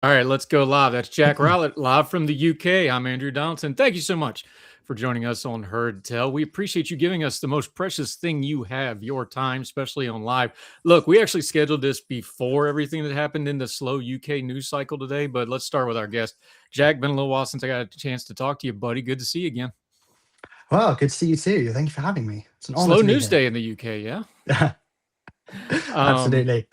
All right, let's go live. That's Jack Rowlett live from the UK. I'm Andrew Donaldson. Thank you so much for joining us on Heard Tell. We appreciate you giving us the most precious thing you have, your time, especially on live. Look, we actually scheduled this before everything that happened in the slow UK news cycle today, but let's start with our guest. Jack, been a little while since I got a chance to talk to you, buddy. Good to see you again. Well, good to see you too. Thank you for having me. It's an honor Slow to be news here. day in the UK, yeah? Um, Absolutely.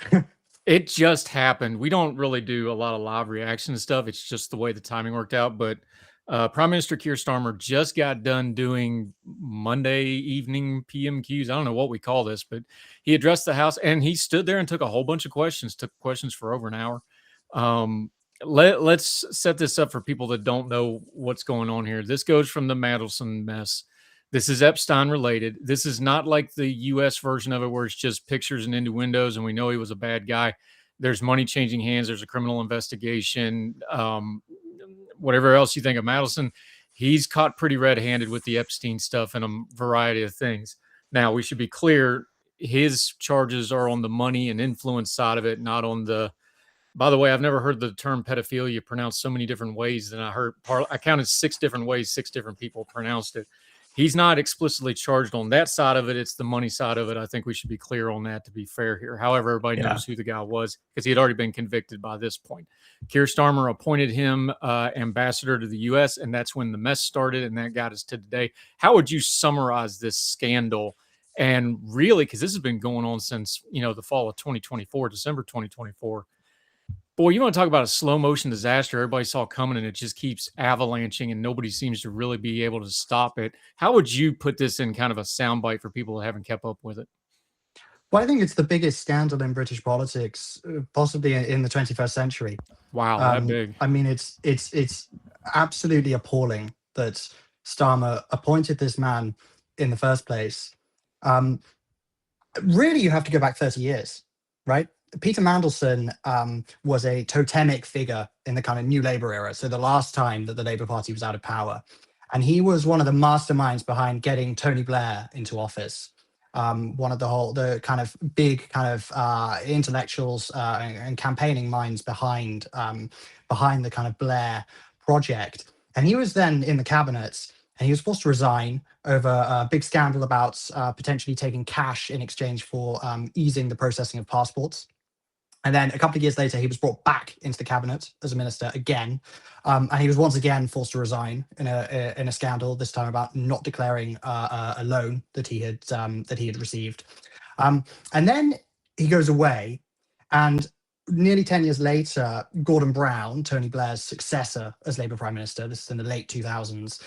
It just happened. We don't really do a lot of live reaction stuff. It's just the way the timing worked out. But Prime Minister Keir Starmer just got done doing Monday evening PMQs. I don't know what we call this, but he addressed the House and he stood there and took a whole bunch of questions, took questions for over an hour. Let's set this up for people that don't know what's going on here. This goes from the Mandelson mess. This is Epstein related. This is not like the US version of it where it's just pictures and innuendos and we know he was a bad guy. There's money changing hands. There's a criminal investigation. Whatever else you think of Mandelson, he's caught pretty red handed with the Epstein stuff and a variety of things. Now, we should be clear his charges are on the money and influence side of it, not on the. By the way, I've never heard the term pedophilia pronounced so many different ways than I heard. I counted 6 different ways, 6 different people pronounced it. He's not explicitly charged on that side of it. It's the money side of it. I think we should be clear on that to be fair here. However, everybody Yeah. knows who the guy was because he had already been convicted by this point. Keir Starmer appointed him ambassador to the U.S., and that's when the mess started, and that got us to today. How would you summarize this scandal? And really, because this has been going on since, the fall of 2024, December 2024. Boy, you want to talk about a slow motion disaster everybody saw coming and it just keeps avalanching and nobody seems to really be able to stop it. How would you put this in kind of a soundbite for people that haven't kept up with it? Well, I think it's the biggest scandal in British politics, possibly in the 21st century. Wow, that big. I mean, it's absolutely appalling that Starmer appointed this man in the first place. Um, Really, you have to go back 30 years, right? Peter Mandelson was a totemic figure in the kind of New Labour era. So the last time that the Labour Party was out of power. And he was one of the masterminds behind getting Tony Blair into office. One of the kind of big kind of intellectuals and campaigning minds behind the kind of Blair project. And he was then in the cabinet and he was forced to resign over a big scandal about potentially taking cash in exchange for easing the processing of passports. And then a couple of years later, he was brought back into the cabinet as a minister again, and he was once again forced to resign in a scandal. This time about not declaring a loan that he had received, and then he goes away, and nearly 10 years later, Gordon Brown, Tony Blair's successor as Labour Prime Minister, this is in the late 2000s,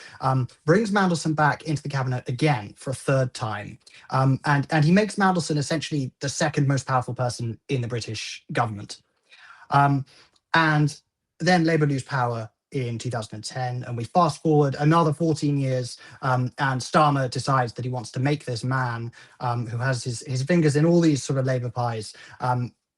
brings Mandelson back into the cabinet again for a third time. And he makes Mandelson essentially the second most powerful person in the British government. And then Labour lose power in 2010, and we fast forward another 14 years, and Starmer decides that he wants to make this man who has his fingers in all these sort of Labour pies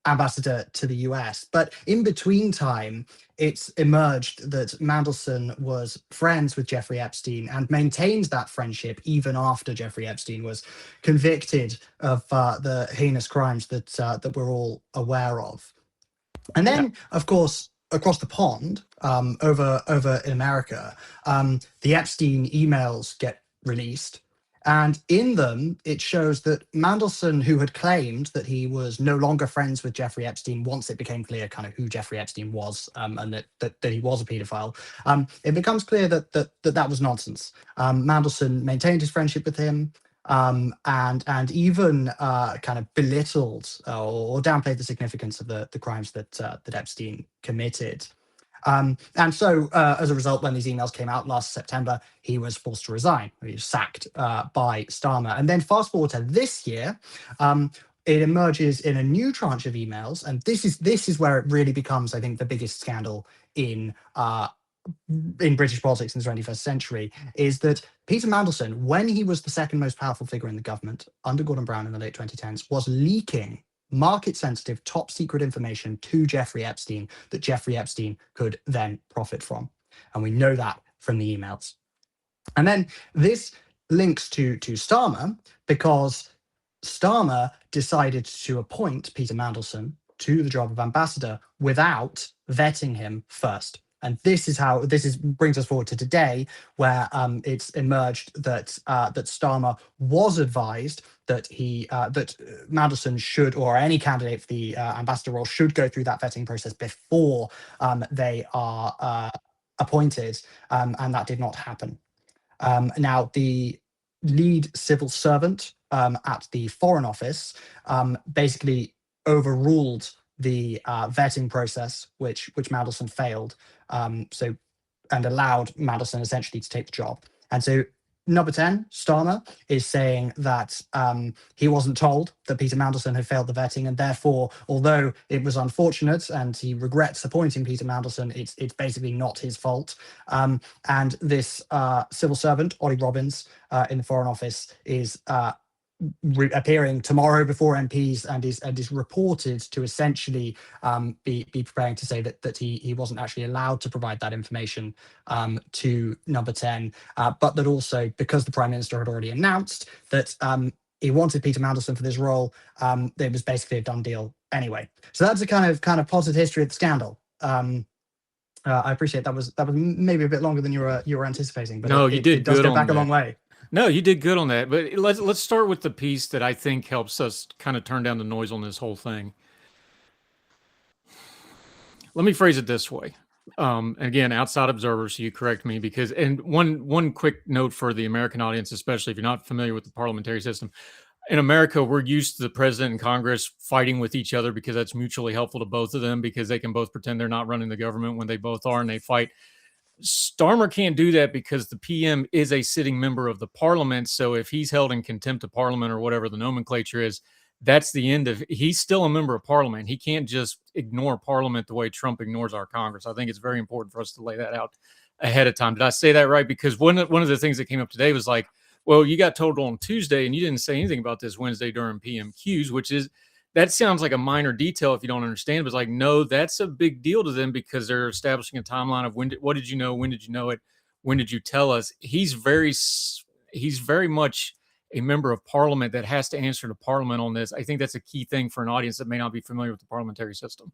ambassador to the US. But in between time, it's emerged that Mandelson was friends with Jeffrey Epstein and maintained that friendship even after Jeffrey Epstein was convicted of the heinous crimes that we're all aware of. And then, of course, across the pond, over in America, the Epstein emails get released. And in them, it shows that Mandelson, who had claimed that he was no longer friends with Jeffrey Epstein once it became clear kind of who Jeffrey Epstein was, and that he was a paedophile, it becomes clear that was nonsense. Mandelson maintained his friendship with him, and even kind of belittled or downplayed the significance of the crimes that Epstein committed. And so, as a result, when these emails came out last September, he was forced to resign. He was sacked by Starmer. And then fast forward to this year, it emerges in a new tranche of emails, and this is where it really becomes, I think, the biggest scandal in British politics in the 21st century, is that Peter Mandelson, when he was the second most powerful figure in the government under Gordon Brown in the late 2010s, was leaking market-sensitive, top-secret information to Jeffrey Epstein that Jeffrey Epstein could then profit from. And we know that from the emails. And then this links to Starmer, because Starmer decided to appoint Peter Mandelson to the job of ambassador without vetting him first. And this is how brings us forward to today, where it's emerged that that Starmer was advised that Mandelson should, or any candidate for the ambassador role, should go through that vetting process before they are appointed, and that did not happen. Now, the lead civil servant at the Foreign Office basically overruled the vetting process, which Mandelson failed, and allowed Mandelson essentially to take the job. And so number 10, Starmer, is saying that he wasn't told that Peter Mandelson had failed the vetting, and therefore, although it was unfortunate and he regrets appointing Peter Mandelson, it's basically not his fault. And this civil servant, Ollie Robbins, in the Foreign Office, is appearing tomorrow before MPs, and is reported to essentially be preparing to say that he wasn't actually allowed to provide that information to number 10, but that also, because the Prime Minister had already announced that he wanted Peter Mandelson for this role, it was basically a done deal anyway. So that's a kind of potted history of the scandal. I appreciate that was maybe a bit longer than you were anticipating, but no, you did it does good go on back that. a long way. No, you did good on that. But let's start with the piece that I think helps us kind of turn down the noise on this whole thing. Let me phrase it this way. And again, outside observers, so you correct me, because, and one quick note for the American audience, especially if you're not familiar with the parliamentary system. In America, we're used to the president and Congress fighting with each other because that's mutually helpful to both of them, because they can both pretend they're not running the government when they both are, and they fight. Starmer can't do that because the PM is a sitting member of the parliament. So if he's held in contempt of parliament, or whatever the nomenclature is, that's the end of, he's still a member of parliament. He can't just ignore parliament the way Trump ignores our Congress. I think it's very important for us to lay that out ahead of time. Did I say that right? Because one of the things that came up today was like, well, you got told on Tuesday and you didn't say anything about this Wednesday during PMQs, which is, that sounds like a minor detail if you don't understand, but it's like, no, that's a big deal to them, because they're establishing a timeline of what did you know? When did you know it? When did you tell us? He's very much a member of parliament that has to answer to parliament on this. I think that's a key thing for an audience that may not be familiar with the parliamentary system.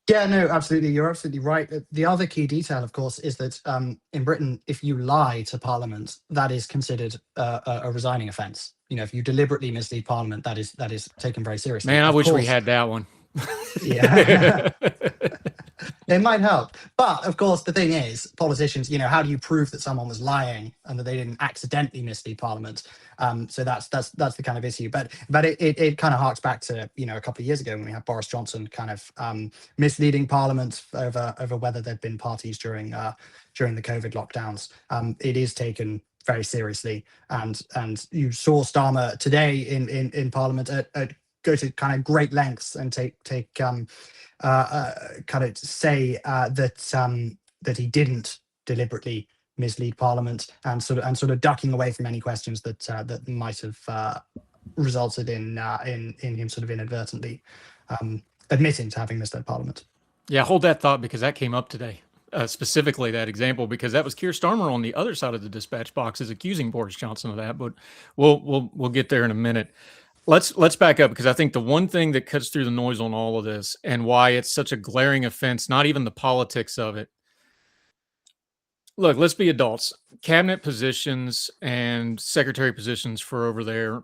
Yeah, no, absolutely. You're absolutely right. The other key detail, of course, is that in Britain, if you lie to Parliament, that is considered a resigning offence. You know, if you deliberately mislead Parliament, that is taken very seriously. Man, I Of wish we course, had that one. Yeah. It might help. But of course, the thing is, politicians, you know, how do you prove that someone was lying and that they didn't accidentally mislead Parliament? So that's the kind of issue. But it kind of harks back to, you know, a couple of years ago when we had Boris Johnson kind of misleading Parliament over whether there'd been parties during the COVID lockdowns. It is taken very seriously, and you saw Starmer today in Parliament go to kind of great lengths and take kind of say that he didn't deliberately mislead Parliament, and sort of ducking away from any questions that might have resulted in him sort of inadvertently admitting to having misled Parliament. Yeah, hold that thought, because that came up today. Specifically that example, because that was Keir Starmer on the other side of the dispatch boxes accusing Boris Johnson of that. But we'll get there in a minute. Let's back up, because I think the one thing that cuts through the noise on all of this, and why it's such a glaring offense, not even the politics of it. Look, let's be adults. Cabinet positions and secretary positions for over there,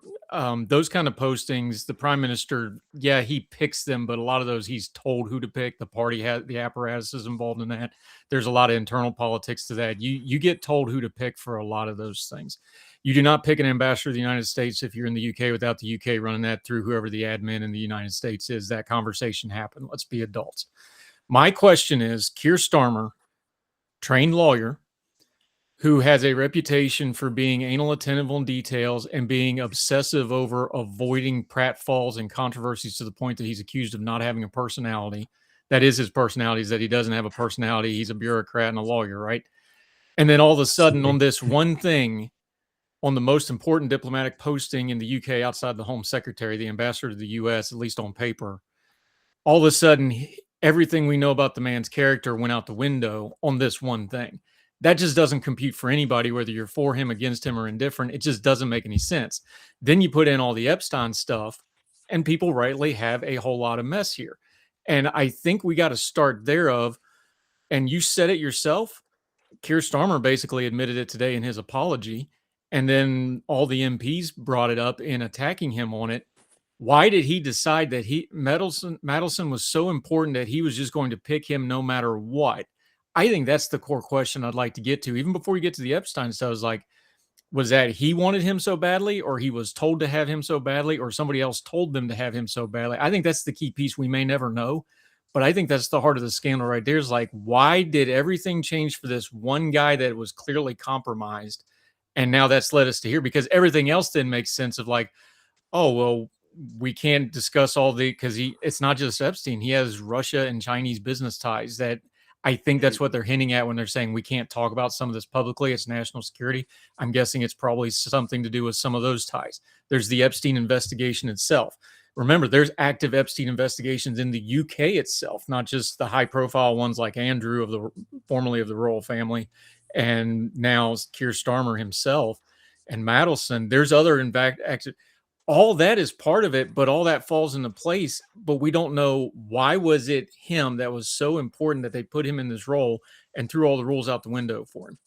those kind of postings, the prime minister, yeah, he picks them, but a lot of those he's told who to pick. The party has, the apparatus is involved in that. There's a lot of internal politics to that. You get told who to pick for a lot of those things. You do not pick an ambassador of the United States if you're in the UK without the UK running that through whoever the admin in the United States is. That conversation happened. Let's be adults. My question is, Keir Starmer, trained lawyer, who has a reputation for being anal attentive on details and being obsessive over avoiding pratfalls and controversies to the point that he's accused of not having a personality. That is his personality, is that he doesn't have a personality. He's a bureaucrat and a lawyer, right? And then all of a sudden, on this one thing, on the most important diplomatic posting in the UK outside the Home Secretary, the ambassador to the US, at least on paper, all of a sudden, everything we know about the man's character went out the window on this one thing. That just doesn't compute for anybody, whether you're for him, against him, or indifferent. It just doesn't make any sense. Then you put in all the Epstein stuff, and people rightly have a whole lot of mess here. And I think we got to start there and you said it yourself, Keir Starmer basically admitted it today in his apology, and then all the MPs brought it up in attacking him on it. Why did he decide that Mandelson was so important that he was just going to pick him no matter what? I think that's the core question I'd like to get to. Even before you get to the Epstein stuff, is like, was that he wanted him so badly, or he was told to have him so badly, or somebody else told them to have him so badly? I think that's the key piece we may never know. But I think that's the heart of the scandal right there, is like, why did everything change for this one guy that was clearly compromised? And now that's led us to here, because everything else then makes sense of like, oh, well, we can't discuss all the, because it's not just Epstein. He has Russia and Chinese business ties that I think that's what they're hinting at when they're saying we can't talk about some of this publicly. It's national security. I'm guessing it's probably something to do with some of those ties. There's the Epstein investigation itself. Remember, there's active Epstein investigations in the UK itself, not just the high profile ones like Andrew of the formerly of the royal family, and now Keir Starmer himself and Mandelson. There's other, in fact, all that is part of it, but all that falls into place. But we don't know, why was it him that was so important that they put him in this role and threw all the rules out the window for him?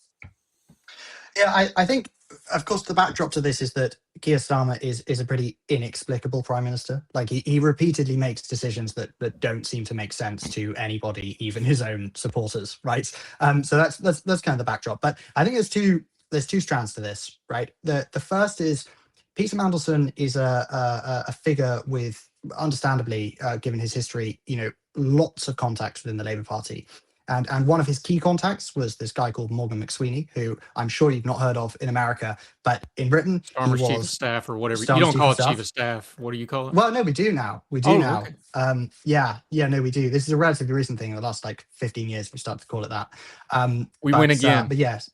Yeah, I think, of course, the backdrop to this is that Keir Starmer is a pretty inexplicable prime minister. Like, he repeatedly makes decisions that don't seem to make sense to anybody, even his own supporters, right? So that's kind of the backdrop. But I think there's two strands to this, right? The first is Peter Mandelson is a figure with, understandably, given his history, lots of contacts within the Labour Party. And one of his key contacts was this guy called Morgan McSweeney, who I'm sure you've not heard of in America, but in Britain, Starmer's he was chief of staff or whatever. Starmer's You don't call it chief chief of staff. What do you call it? Well, no, we do now. We do now. Okay. Yeah, no, we do. This is a relatively recent thing. In the last 15 years, we started to call it that. We win again. But yes,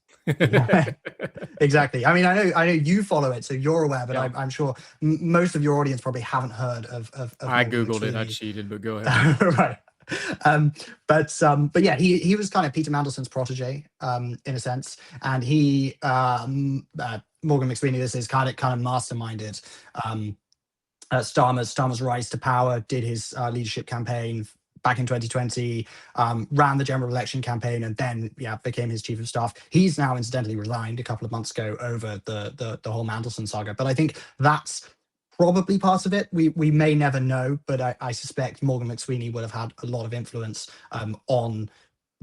exactly. I mean, I know you follow it, so you're aware, but Yeah. I'm sure most of your audience probably haven't heard of I Morgan Googled it. I McSweeney. cheated, but go ahead. Right. But yeah, he was kind of Peter Mandelson's protege, in a sense, and Morgan McSweeney, this is kind of masterminded Starmer's rise to power, did his leadership campaign back in 2020, ran the general election campaign, and then became his chief of staff. He's now incidentally resigned a couple of months ago over the whole Mandelson saga. But I think that's probably part of it. We may never know, but I suspect Morgan McSweeney would have had a lot of influence on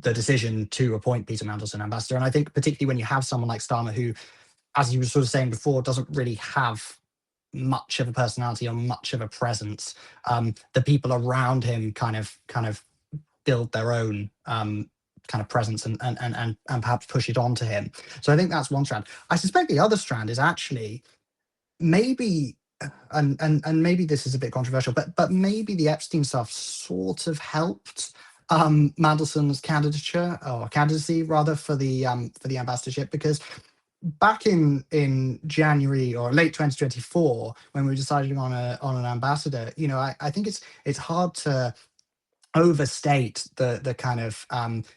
the decision to appoint Peter Mandelson ambassador. And I think particularly when you have someone like Starmer, who, as you were sort of saying before, doesn't really have much of a personality or much of a presence, the people around him kind of build their own kind of presence and perhaps push it on to him. So I think that's one strand. I suspect the other strand is actually maybe, and maybe this is a bit controversial, but maybe the Epstein stuff sort of helped Mandelson's candidacy rather for the ambassadorship, because back in January or late 2024, when we were deciding on an ambassador, I think it's hard to overstate the kind of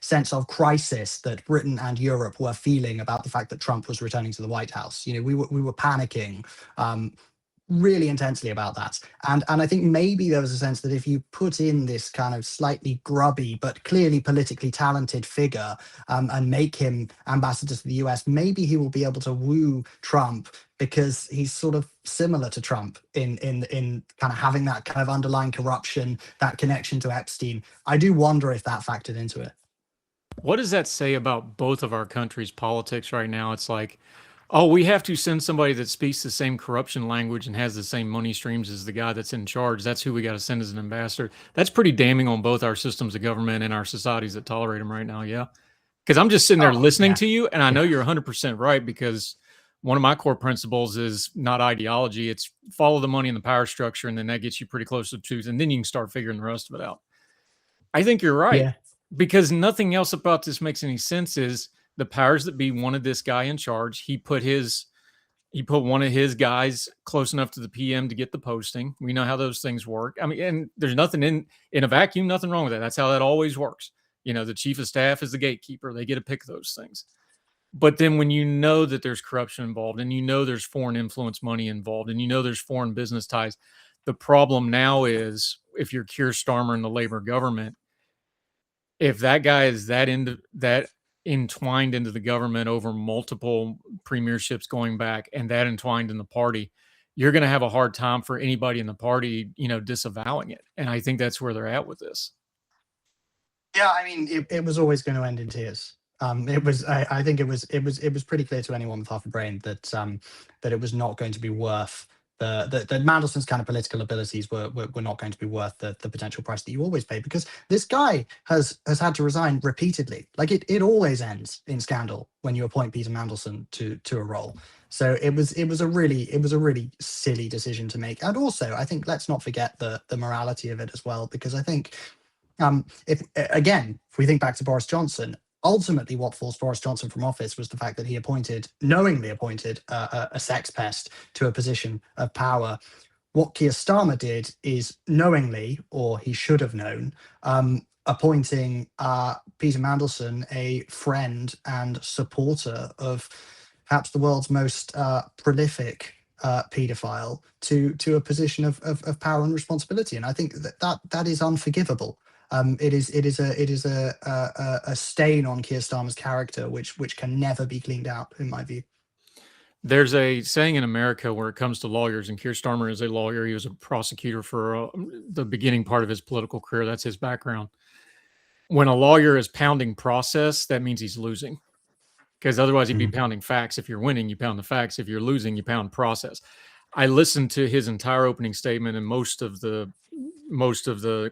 sense of crisis that Britain and Europe were feeling about the fact that Trump was returning to the White House. We were panicking really intensely about that. And I think maybe there was a sense that if you put in this kind of slightly grubby but clearly politically talented figure and make him ambassador to the US, maybe he will be able to woo Trump, because he's sort of similar to Trump in kind of having that kind of underlying corruption, that connection to Epstein. I do wonder if that factored into it. What does that say about both of our countries' politics right now? It's like, oh, we have to send somebody that speaks the same corruption language and has the same money streams as the guy that's in charge. That's who we got to send as an ambassador. That's pretty damning on both our systems of government and our societies that tolerate them right now. Yeah. Because I'm just sitting there listening to you, and I know you're 100% right, because one of my core principles is not ideology. It's follow the money and the power structure, and then that gets you pretty close to the truth, and then you can start figuring the rest of it out. I think you're right, because nothing else about this makes any sense. Is the powers that be wanted this guy in charge. He put one of his guys close enough to the PM to get the posting. We know how those things work. I mean, and there's nothing in a vacuum, nothing wrong with that. That's how that always works. The chief of staff is the gatekeeper. They get to pick those things. But then when you know that there's corruption involved, and there's foreign influence money involved, and there's foreign business ties, The problem now is if you're Keir Starmer in the Labour government, if that guy is that entwined into the government over multiple premierships going back and that entwined in the party, you're going to have a hard time for anybody in the party, disavowing it. And I think that's where they're at with this. Yeah, I mean, it was always going to end in tears. It was. I think it was pretty clear to anyone with half a brain that that it was not going to be worth that Mandelson's kind of political abilities were not going to be worth the potential price that you always pay, because this guy has had to resign repeatedly. Like it always ends in scandal when you appoint Peter Mandelson to a role. So it was a really silly decision to make. And also, I think, let's not forget the morality of it as well, because I think if we think back to Boris Johnson, ultimately what forced Boris Johnson from office was the fact that he knowingly appointed a sex pest to a position of power. What Keir Starmer did is knowingly, or he should have known, appointing Peter Mandelson, a friend and supporter of perhaps the world's most prolific paedophile, to a position of power and responsibility. And I think that is unforgivable. It is a stain on Keir Starmer's character, which can never be cleaned out, in my view. There's a saying in America where it comes to lawyers, and Keir Starmer is a lawyer. He was a prosecutor for the beginning part of his political career. That's his background. When a lawyer is pounding process, that means he's losing, because otherwise he'd be pounding facts. If you're winning, you pound the facts. If you're losing, you pound process. I listened to his entire opening statement and most of the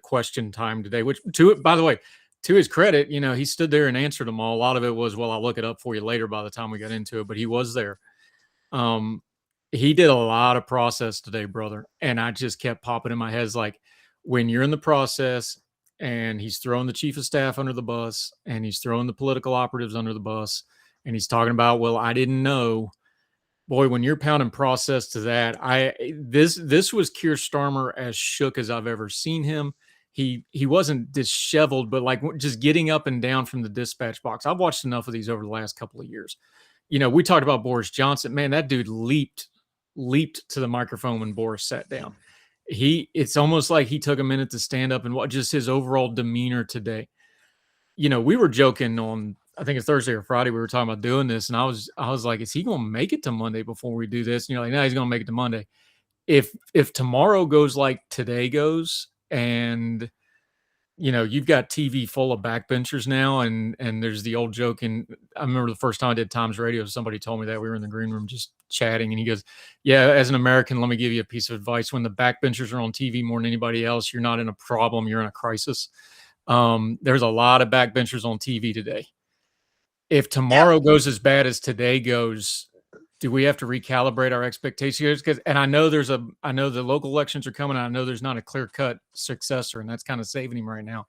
question time today, which, by the way, to his credit, he stood there and answered them all. A lot of it was, well, I'll look it up for you later by the time we got into it, but he was there. He did a lot of process today, brother. And I just kept popping in my head, like, when you're in the process and he's throwing the chief of staff under the bus and he's throwing the political operatives under the bus and he's talking about, well, I didn't know. Boy, when you're pounding process to that, this was Keir Starmer as shook as I've ever seen him. He wasn't disheveled, but like just getting up and down from the dispatch box. I've watched enough of these over the last couple of years. We talked about Boris Johnson. Man, that dude leaped to the microphone when Boris sat down. It's almost like he took a minute to stand up and what just his overall demeanor today. We were joking on, I think it's Thursday or Friday, we were talking about doing this, and I was like, is he going to make it to Monday before we do this? And you're like, no, he's going to make it to Monday. If tomorrow goes like today goes, and you've got TV full of backbenchers now, and there's the old joke, and I remember the first time I did Times Radio, somebody told me that we were in the green room just chatting, and he goes, yeah, as an American, let me give you a piece of advice. When the backbenchers are on TV more than anybody else, you're not in a problem, you're in a crisis. There's a lot of backbenchers on TV today. If tomorrow goes as bad as today goes, do we have to recalibrate our expectations? And I know the local elections are coming. And I know there's not a clear-cut successor, and that's kind of saving him right now.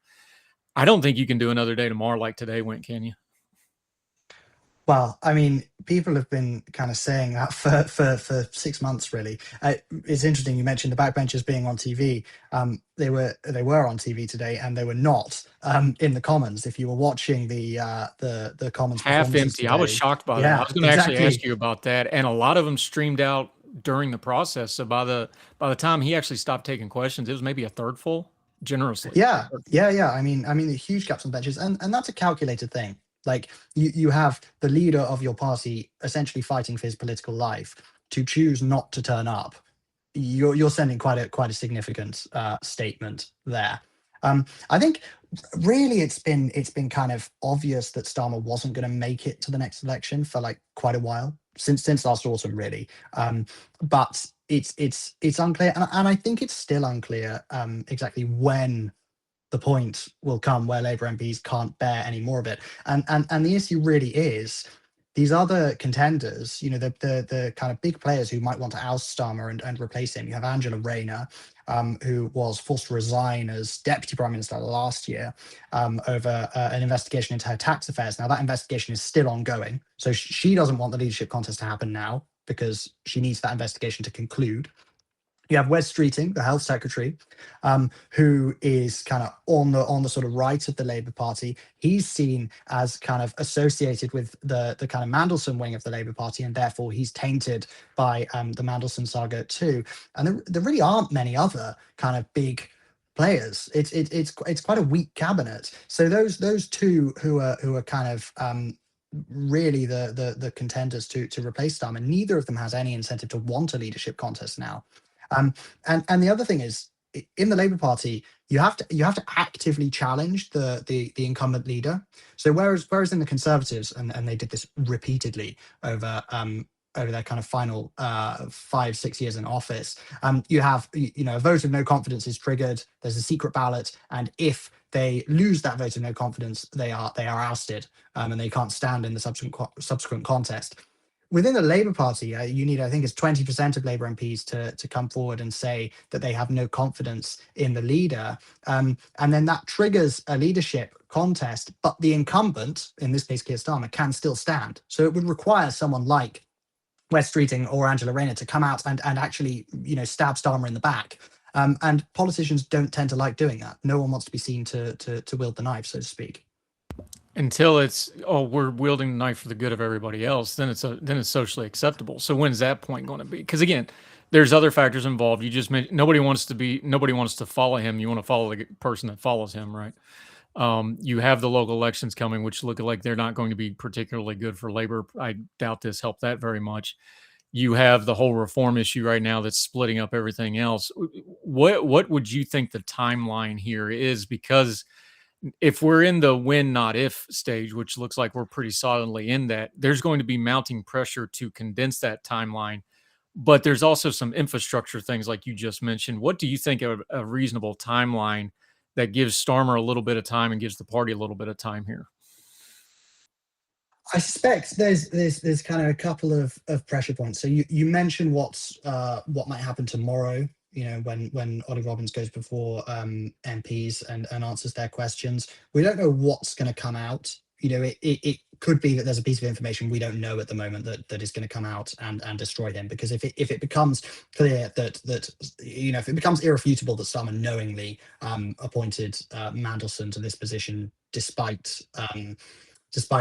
I don't think you can do another day tomorrow like today went, can you? Well, I mean, people have been kind of saying that for 6 months, really. It's interesting you mentioned the backbenchers being on TV. They were on TV today, and they were not in the Commons. If you were watching the Commons half empty, today, I was shocked by that. I was going to actually ask you about that, and a lot of them streamed out during the process. So by the time he actually stopped taking questions, it was maybe a third full, generously. Yeah. I mean, the huge gaps on benches, and that's a calculated thing. Like you have the leader of your party essentially fighting for his political life to choose not to turn up. You're sending quite a significant statement there. I think really it's been kind of obvious that Starmer wasn't going to make it to the next election for like quite a while, since last autumn, really. But it's unclear, and I think it's still unclear exactly when the point will come where Labour MPs can't bear any more of it. And the issue really is these other contenders, the kind of big players who might want to oust Starmer and replace him. You have Angela Rayner, who was forced to resign as Deputy Prime Minister last year over an investigation into her tax affairs. Now, that investigation is still ongoing. So she doesn't want the leadership contest to happen now because she needs that investigation to conclude. You have Wes Streeting, the health secretary, who is kind of on the sort of right of the Labour Party. He's seen as kind of associated with the kind of Mandelson wing of the Labour Party, and therefore he's tainted by the Mandelson saga too. And there really aren't many other kind of big players. It's quite a weak cabinet. So those two who are kind of really the contenders to replace Starmer, neither of them has any incentive to want a leadership contest now. Um, and the other thing is, in the Labour Party, you have to actively challenge the incumbent leader. So whereas in the Conservatives, and they did this repeatedly over their kind of final 5-6 years in office, you have a vote of no confidence is triggered. There's a secret ballot, and if they lose that vote of no confidence, they are ousted, and they can't stand in the subsequent contest. Within the Labour Party, you need, I think, it's 20% of Labour MPs to come forward and say that they have no confidence in the leader. And then that triggers a leadership contest, but the incumbent, in this case, Keir Starmer, can still stand. So it would require someone like Wes Streeting or Angela Rayner to come out and actually, stab Starmer in the back. And politicians don't tend to like doing that. No one wants to be seen to wield the knife, so to speak. Until it's, oh, we're wielding the knife for the good of everybody else, then it's socially acceptable. So when's that point going to be? Because again, there's other factors involved. You just mentioned nobody wants to follow him. You want to follow the person that follows him, right? You have the local elections coming, which look like they're not going to be particularly good for Labor. I doubt this helped that very much. You have the whole reform issue right now that's splitting up everything else. What would you think the timeline here is? Because if we're in the when not if stage, which looks like we're pretty solidly in that, there's going to be mounting pressure to condense that timeline. But there's also some infrastructure things like you just mentioned. What do you think a reasonable timeline that gives Starmer a little bit of time and gives the party a little bit of time here? I suspect there's kind of a couple of pressure points. So you mentioned what might happen tomorrow. When Ollie Robbins goes before MPs and answers their questions, we don't know what's going to come out. It could be that there's a piece of information we don't know at the moment that is going to come out and destroy him. Because if it becomes clear that if it becomes irrefutable that Starmer knowingly appointed Mandelson to this position despite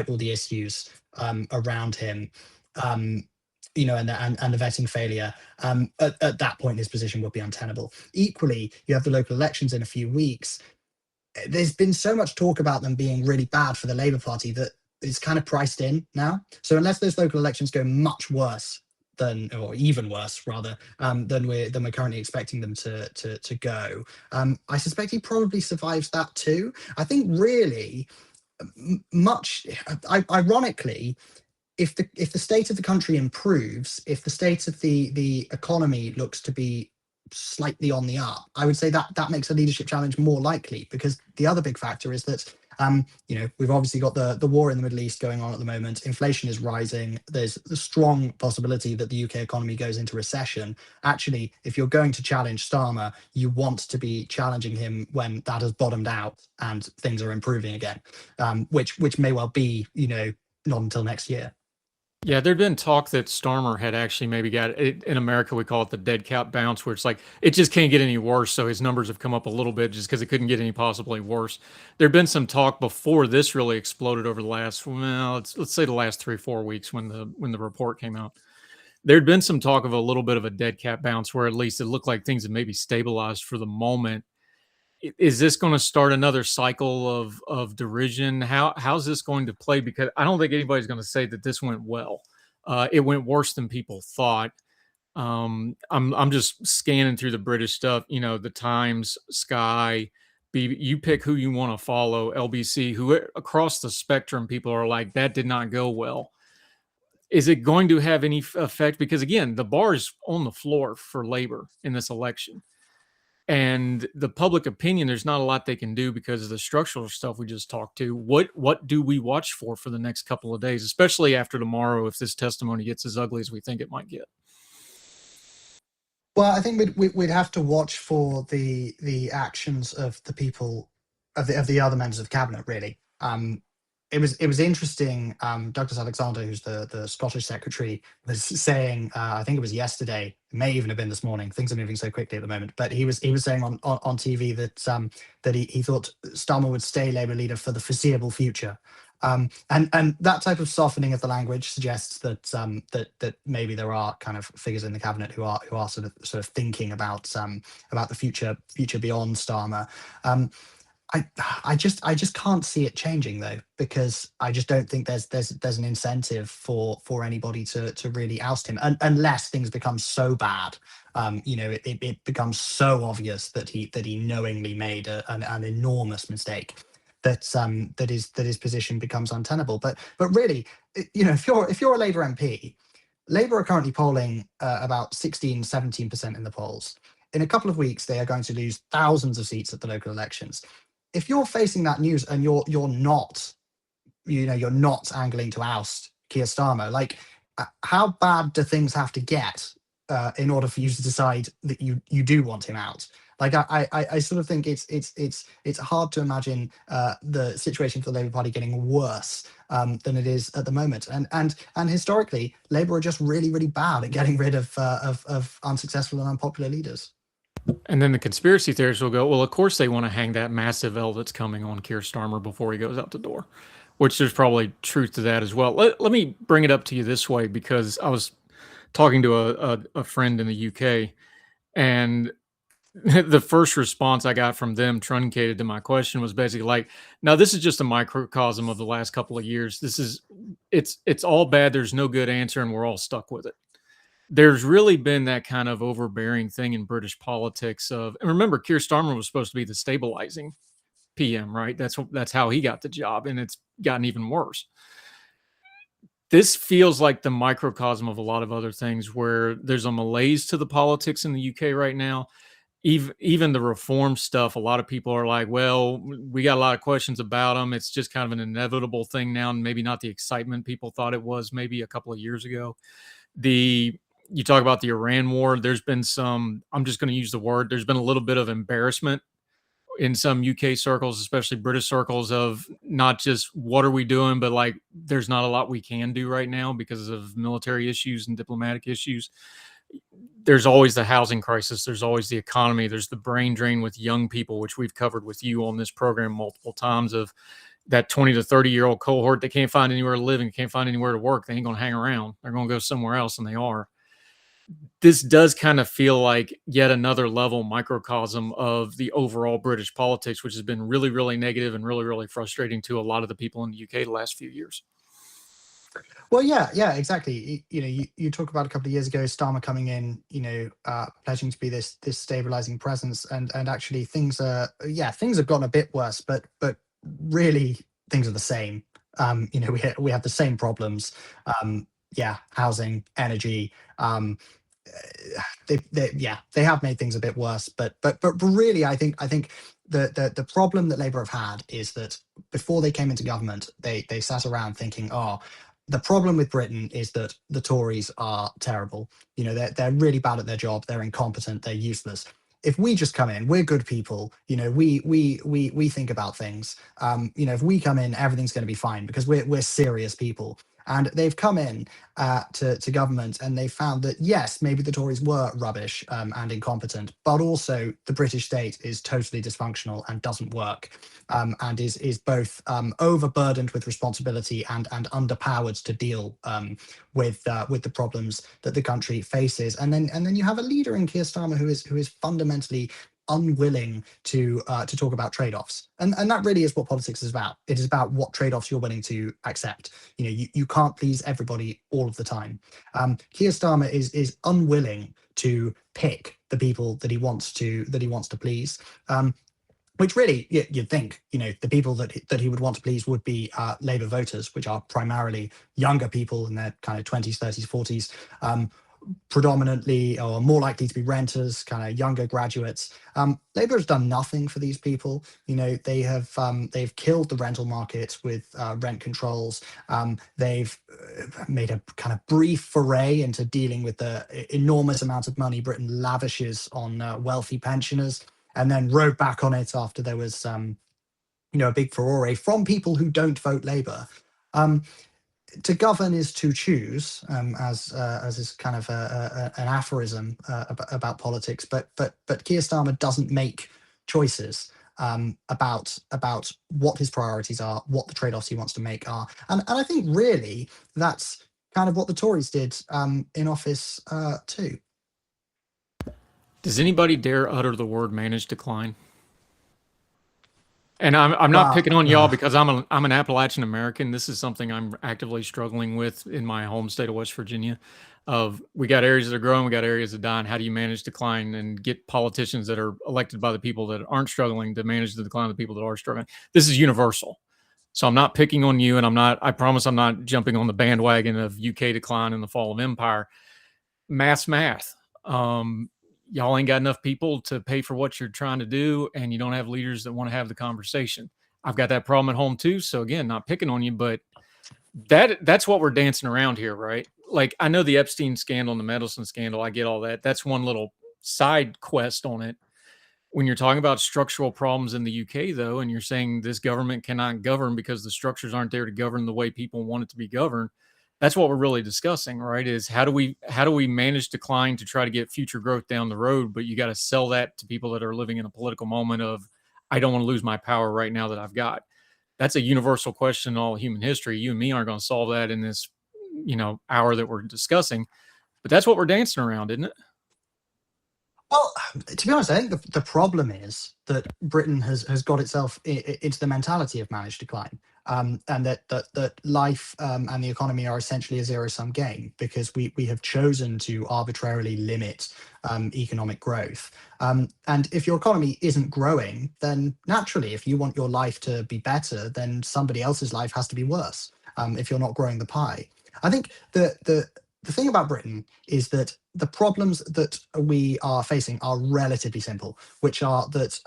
all the issues around him, and the vetting failure, at that point his position would be untenable. Equally, you have the local elections in a few weeks. There's been so much talk about them being really bad for the Labour Party that it's kind of priced in now. So unless those local elections go much worse or even worse rather, than we're currently expecting them to go, I suspect he probably survives that too. I think really much ironically, if the state of the country improves, if the state of the economy looks to be slightly on the up, I would say that makes a leadership challenge more likely. Because the other big factor is that we've obviously got the war in the Middle East going on at the moment. Inflation is rising. There's a strong possibility that the UK economy goes into recession. Actually, if you're going to challenge Starmer, you want to be challenging him when that has bottomed out and things are improving again, which may well be not until next year. Yeah, there'd been talk that Starmer had actually maybe got it. In America, we call it the dead cat bounce, where it's like it just can't get any worse. So his numbers have come up a little bit just because it couldn't get any possibly worse. There'd been some talk before this really exploded over the last, well, let's say the last 3-4 weeks when the report came out. There'd been some talk of a little bit of a dead cat bounce, where at least it looked like things had maybe stabilized for the moment. Is this going to start another cycle of derision? How's this going to play? Because I don't think anybody's going to say that this went well. It went worse than people thought. I'm just scanning through the British stuff. The Times, Sky. You pick who you want to follow. LBC. Who across the spectrum, people are like that did not go well. Is it going to have any effect? Because again, the bar is on the floor for Labor in this election. And the public opinion, there's not a lot they can do because of the structural stuff we just talked to. What do we watch for the next couple of days, especially after tomorrow, if this testimony gets as ugly as we think it might get? Well, I think we'd have to watch for the actions of the people of the other members of the cabinet, really. it was interesting. Douglas Alexander, who's the Scottish secretary, was saying, I think it was yesterday, it may even have been this morning. Things are moving so quickly at the moment, but he was saying on TV that he thought Starmer would stay Labour leader for the foreseeable future. And that type of softening of the language suggests that maybe there are kind of figures in the cabinet who are sort of thinking about the future beyond Starmer. Um, I just can't see it changing though, because I just don't think there's an incentive for anybody to really oust him, unless things become so bad. It becomes so obvious that he knowingly made an enormous mistake, that his position becomes untenable. But really, if you're a Labour MP, Labour are currently polling about 16-17% in the polls. In a couple of weeks, they are going to lose thousands of seats at the local elections. If you're facing that news and you're not angling to oust Keir Starmer, like, how bad do things have to get in order for you to decide that you do want him out? Like, I sort of think it's hard to imagine the situation for the Labour Party getting worse than it is at the moment. And historically, Labour are just really, really bad at getting rid of unsuccessful and unpopular leaders. And then the conspiracy theorists will go, well, of course they want to hang that massive L that's coming on Keir Starmer before he goes out the door, which there's probably truth to that as well. Let me bring it up to you this way, because I was talking to a friend in the UK, and the first response I got from them, truncated to my question, was basically like, "Now this is just a microcosm of the last couple of years. It's all bad. There's no good answer, and we're all stuck with it." There's really been that kind of overbearing thing in British politics of, and remember, Keir Starmer was supposed to be the stabilizing PM, right? That's how he got the job, and it's gotten even worse. This feels like the microcosm of a lot of other things where there's a malaise to the politics in the UK right now. Even the reform stuff, a lot of people are like, well, we got a lot of questions about them. It's just kind of an inevitable thing now, and maybe not the excitement people thought it was maybe a couple of years ago. You talk about the Iran war, there's been some, I'm just going to use the word, there's been a little bit of embarrassment in some UK circles, especially British circles, of not just what are we doing, but like there's not a lot we can do right now because of military issues and diplomatic issues. There's always the housing crisis. There's always the economy. There's the brain drain with young people, which we've covered with you on this program multiple times, of that 20 to 30-year-old cohort that can't find anywhere to live and can't find anywhere to work. They ain't going to hang around. They're going to go somewhere else, and they are. This does kind of feel like yet another level microcosm of the overall British politics, which has been really, really negative and really, really frustrating to a lot of the people in the UK the last few years. Well, yeah, exactly. You talk about a couple of years ago, Starmer coming in, pledging to be this stabilizing presence, and actually things have gotten a bit worse, but really things are the same. We have the same problems. Housing, energy. They have made things a bit worse, but really, I think the problem that Labour have had is that before they came into government, they sat around thinking, oh, the problem with Britain is that the Tories are terrible. They're really bad at their job. They're incompetent. They're useless. If we just come in, we're good people. We think about things. If we come in, everything's going to be fine because we're serious people. And they've come in to government, and they found that, yes, maybe the Tories were rubbish and incompetent, but also the British state is totally dysfunctional and doesn't work, and is both overburdened with responsibility and underpowered to deal with the problems that the country faces. And then you have a leader in Keir Starmer who is fundamentally unwilling to talk about trade-offs, and that really is what politics is about. It is about what trade-offs you're willing to accept. You can't please everybody all of the time. Keir Starmer is unwilling to pick the people that he wants to please. Which really, you'd think, the people that he would want to please would be Labour voters, which are primarily younger people in their kind of 20s, 30s, 40s, predominantly, or more likely to be renters, kind of younger graduates. Labour has done nothing for these people. They've killed the rental market with rent controls. They've made a kind of brief foray into dealing with the enormous amount of money Britain lavishes on wealthy pensioners, and then rode back on it after there was a big furore from people who don't vote Labour. Um, to govern is to choose, as is kind of an aphorism about politics. But Keir Starmer doesn't make choices about what his priorities are, what the trade-offs he wants to make are, and I think really that's kind of what the Tories did in office too. Does anybody dare utter the word managed decline? And I'm not Well, picking on y'all because I'm an Appalachian American. This is something I'm actively struggling with in my home state of West Virginia. Of we got areas that are growing, we got areas that are dying. How do you manage decline and get politicians that are elected by the people that aren't struggling to manage the decline of the people that are struggling? This is universal. So I'm not picking on you, and I promise I'm not jumping on the bandwagon of UK decline and the fall of empire. Math. Um, y'all ain't got enough people to pay for what you're trying to do, and you don't have leaders that want to have the conversation. I've got that problem at home too. So again, not picking on you, but that's what we're dancing around here, right? Like I know the Epstein scandal and the Mandelson scandal. I get all that. That's one little side quest on it. When you're talking about structural problems in the UK, though, and you're saying this government cannot govern because the structures aren't there to govern the way people want it to be governed, that's what we're really discussing, right? Is how do we manage decline to try to get future growth down the road? But you got to sell that to people that are living in a political moment of, I don't want to lose my power right now that I've got. That's a universal question in all human history. You and me aren't going to solve that in this, hour that we're discussing. But that's what we're dancing around, isn't it? Well, to be honest, I think the problem is that Britain has got itself into the mentality of managed decline, and that life and the economy are essentially a zero sum game because we have chosen to arbitrarily limit economic growth. And if your economy isn't growing, then naturally, if you want your life to be better, then somebody else's life has to be worse. If you're not growing the pie, I think the thing about Britain is that the problems that we are facing are relatively simple, which are that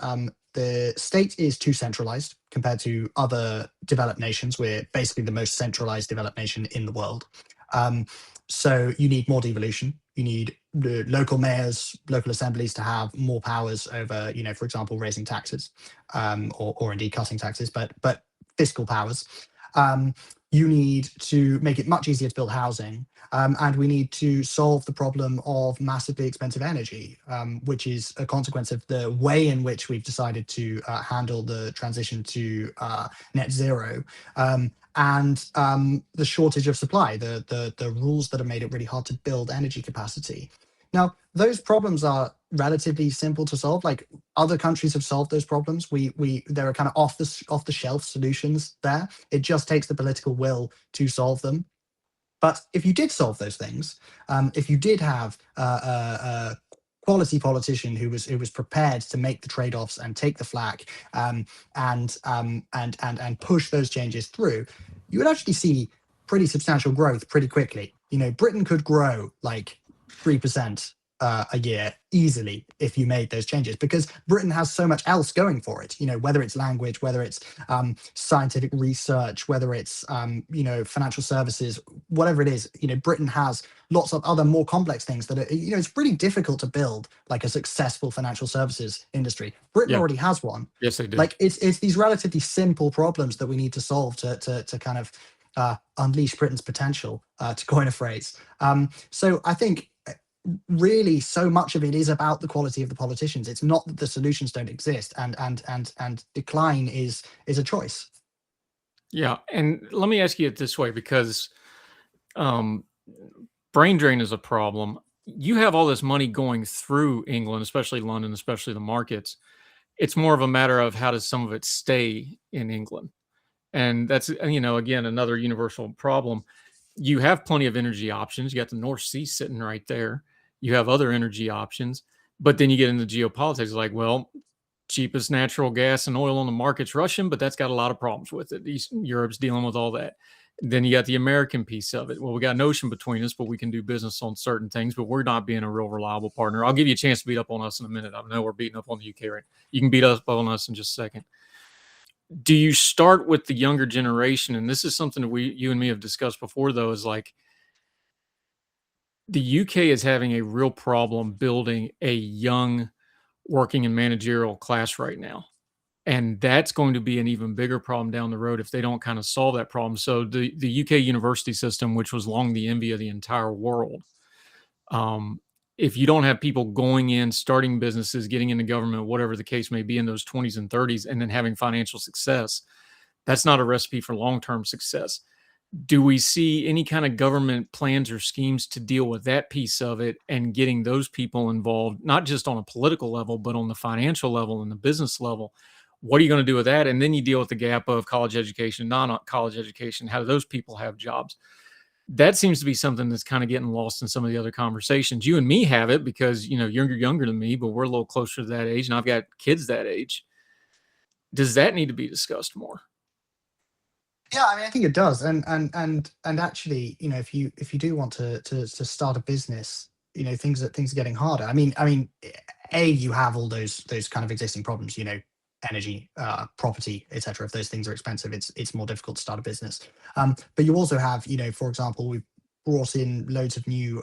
the state is too centralized compared to other developed nations. We're basically the most centralized developed nation in the world. Um, so you need more devolution. You need the local mayors, local assemblies to have more powers over, for example, raising taxes, or indeed cutting taxes, but fiscal powers. Um, you need to make it much easier to build housing, and we need to solve the problem of massively expensive energy, which is a consequence of the way in which we've decided to handle the transition to net zero, and the shortage of supply, the rules that have made it really hard to build energy capacity. Now, those problems are relatively simple to solve. Like other countries have solved those problems. We there are kind of off the shelf solutions there. It just takes the political will to solve them. But if you did solve those things, if you did have a quality politician who was prepared to make the trade-offs and take the flak, and push those changes through, you would actually see pretty substantial growth pretty quickly. Britain could grow like 3% a year easily if you made those changes, because Britain has so much else going for it. Whether it's language, whether it's scientific research, whether it's financial services, whatever it is. Britain has lots of other more complex things that are, it's pretty difficult to build like a successful financial services industry. Britain Yeah. already has one. Yes, they do. Like it's these relatively simple problems that we need to solve to kind of unleash Britain's potential, to coin a phrase. So I think really so much of it is about the quality of the politicians. It's not that the solutions don't exist, and decline is a choice. Yeah, and let me ask you it this way, because um, brain drain is a problem. You have all this money going through England, especially London, especially the markets. It's more of a matter of how does some of it stay in England, and that's again another universal problem. You have plenty of energy options. You got the North Sea sitting right there. You have other energy options, but then you get into geopolitics. Like, well, cheapest natural gas and oil on the market's Russian, but that's got a lot of problems with it. Europe's dealing with all that. Then you got the American piece of it. Well, we got an ocean between us, but we can do business on certain things, but we're not being a real reliable partner. I'll give you a chance to beat up on us in a minute. I know we're beating up on the UK, right? You can beat up on us in just a second. Do you start with the younger generation? And this is something that you and me have discussed before, though, is like the UK is having a real problem building a young working and managerial class right now. And that's going to be an even bigger problem down the road if they don't kind of solve that problem. So the UK university system, which was long the envy of the entire world, um, if you don't have people going in, starting businesses, getting into government, whatever the case may be in those 20s and 30s, and then having financial success, that's not a recipe for long-term success. Do we see any kind of government plans or schemes to deal with that piece of it and getting those people involved, not just on a political level, but on the financial level and the business level? What are you going to do with that? And then you deal with the gap of college education, non-college education. How do those people have jobs? That seems to be something that's kind of getting lost in some of the other conversations. You and me have it because, you're younger than me, but we're a little closer to that age, and I've got kids that age. Does that need to be discussed more? Yeah, I mean, I think it does, and actually, if you do want to start a business, things are getting harder. You have all those kind of existing problems, energy, property, etc. If those things are expensive, it's more difficult to start a business. But you also have, for example, we've brought in loads of new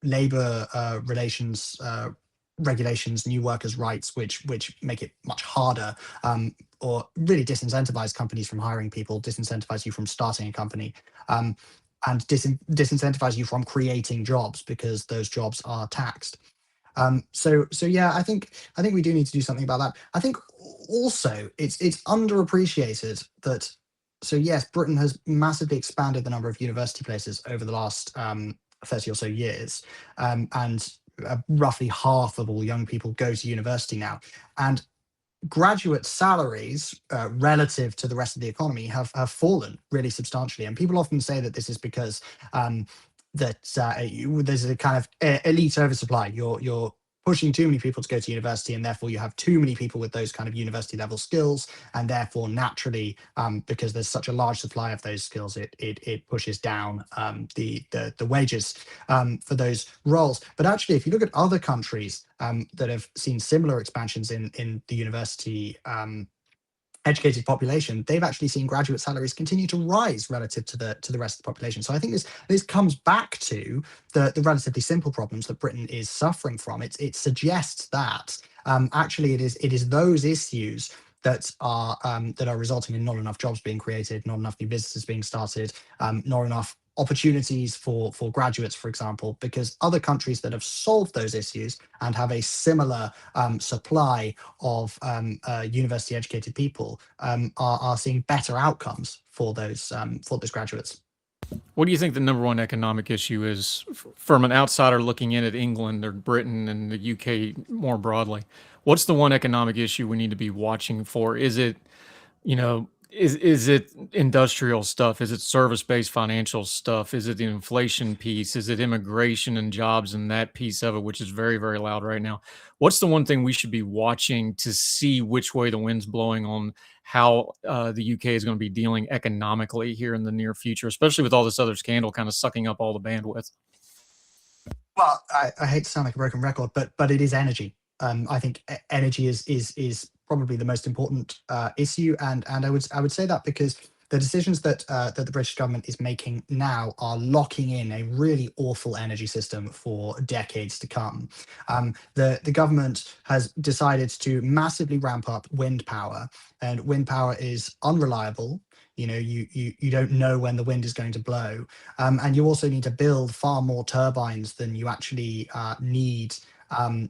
labor relations regulations, new workers' rights, which make it much harder, or really disincentivize companies from hiring people, disincentivize you from starting a company, um, and disincentivize you from creating jobs because those jobs are taxed. So yeah, I think we do need to do something about that. I think also it's underappreciated that. So yes, Britain has massively expanded the number of university places over the last 30 or so years, and roughly half of all young people go to university now, and graduate salaries relative to the rest of the economy have fallen really substantially. And people often say that this is because there's a kind of elite oversupply. You're pushing too many people to go to university, and therefore you have too many people with those kind of university level skills, and therefore naturally, because there's such a large supply of those skills, it pushes down the wages for those roles. But actually, if you look at other countries that have seen similar expansions in the university educated population, they've actually seen graduate salaries continue to rise relative to the rest of the population. So I think this comes back to the relatively simple problems that Britain is suffering from. It suggests that actually it is those issues that are resulting in not enough jobs being created, not enough new businesses being started, not enough opportunities for graduates, for example, because other countries that have solved those issues and have a similar supply of university educated people are seeing better outcomes for those graduates. What do you think the number one economic issue is from an outsider looking in at England or Britain and the UK more broadly? What's the one economic issue we need to be watching for? Is it, is it industrial stuff? Is it service-based financial stuff? Is it the inflation piece? Is it immigration and jobs and that piece of it, which is very, very loud right now? What's the one thing we should be watching to see which way the wind's blowing on how the UK is going to be dealing economically here in the near future, especially with all this other scandal kind of sucking up all the bandwidth? Well, I hate to sound like a broken record, but it is energy. I think energy is probably the most important issue, and I would say that because the decisions that the British government is making now are locking in a really awful energy system for decades to come. The government has decided to massively ramp up wind power, and wind power is unreliable. You don't know when the wind is going to blow, and you also need to build far more turbines than you actually need um,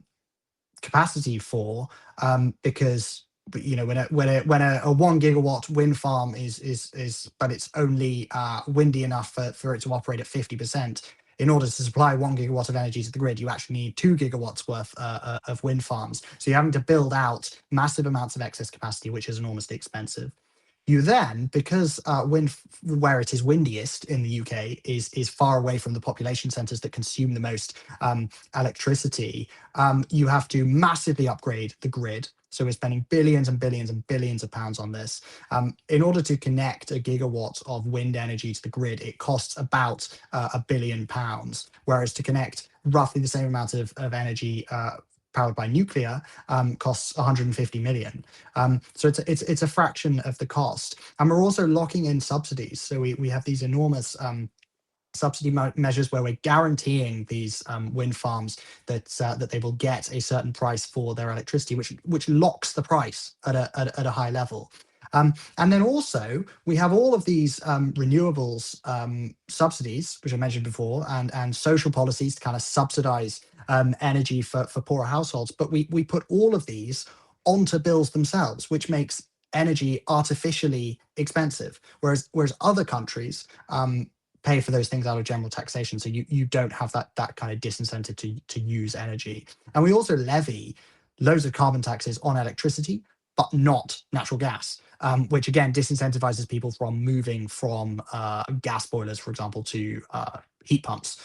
capacity for, because when a 1 gigawatt wind farm is but it's only windy enough for it to operate at 50%. In order to supply 1 gigawatt of energy to the grid, you actually need 2 gigawatts worth of wind farms. So you're having to build out massive amounts of excess capacity, which is enormously expensive. You then, because wind, where it is windiest in the UK, is far away from the population centres that consume the most electricity, you have to massively upgrade the grid. So we're spending billions and billions and billions of pounds on this. In order to connect a gigawatt of wind energy to the grid, it costs about £1 billion, whereas to connect roughly the same amount of energy powered by nuclear costs 150 million. So it's a fraction of the cost, and we're also locking in subsidies. So we have these enormous subsidy measures where we're guaranteeing these wind farms that they will get a certain price for their electricity, which locks the price at a high level. And then also we have all of these renewables subsidies, which I mentioned before, and social policies to kind of subsidize energy for poorer households. But we put all of these onto bills themselves, which makes energy artificially expensive, whereas other countries pay for those things out of general taxation, so you don't have that kind of disincentive to use energy. And we also levy loads of carbon taxes on electricity, but not natural gas, which again disincentivizes people from moving from gas boilers, for example, to heat pumps,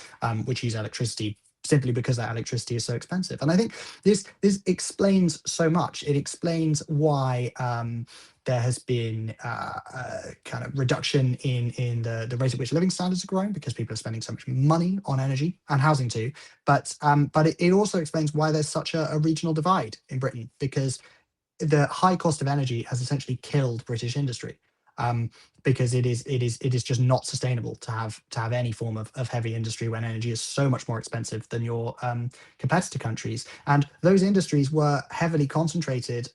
which use electricity simply because that electricity is so expensive. And I think this explains so much. It explains why there has been a kind of reduction in the rate at which living standards are growing, because people are spending so much money on energy and housing too. But it also explains why there's such a regional divide in Britain, because the high cost of energy has essentially killed British industry. Because it is just not sustainable to have any form of heavy industry when energy is so much more expensive than your competitor countries. And those industries were heavily concentrated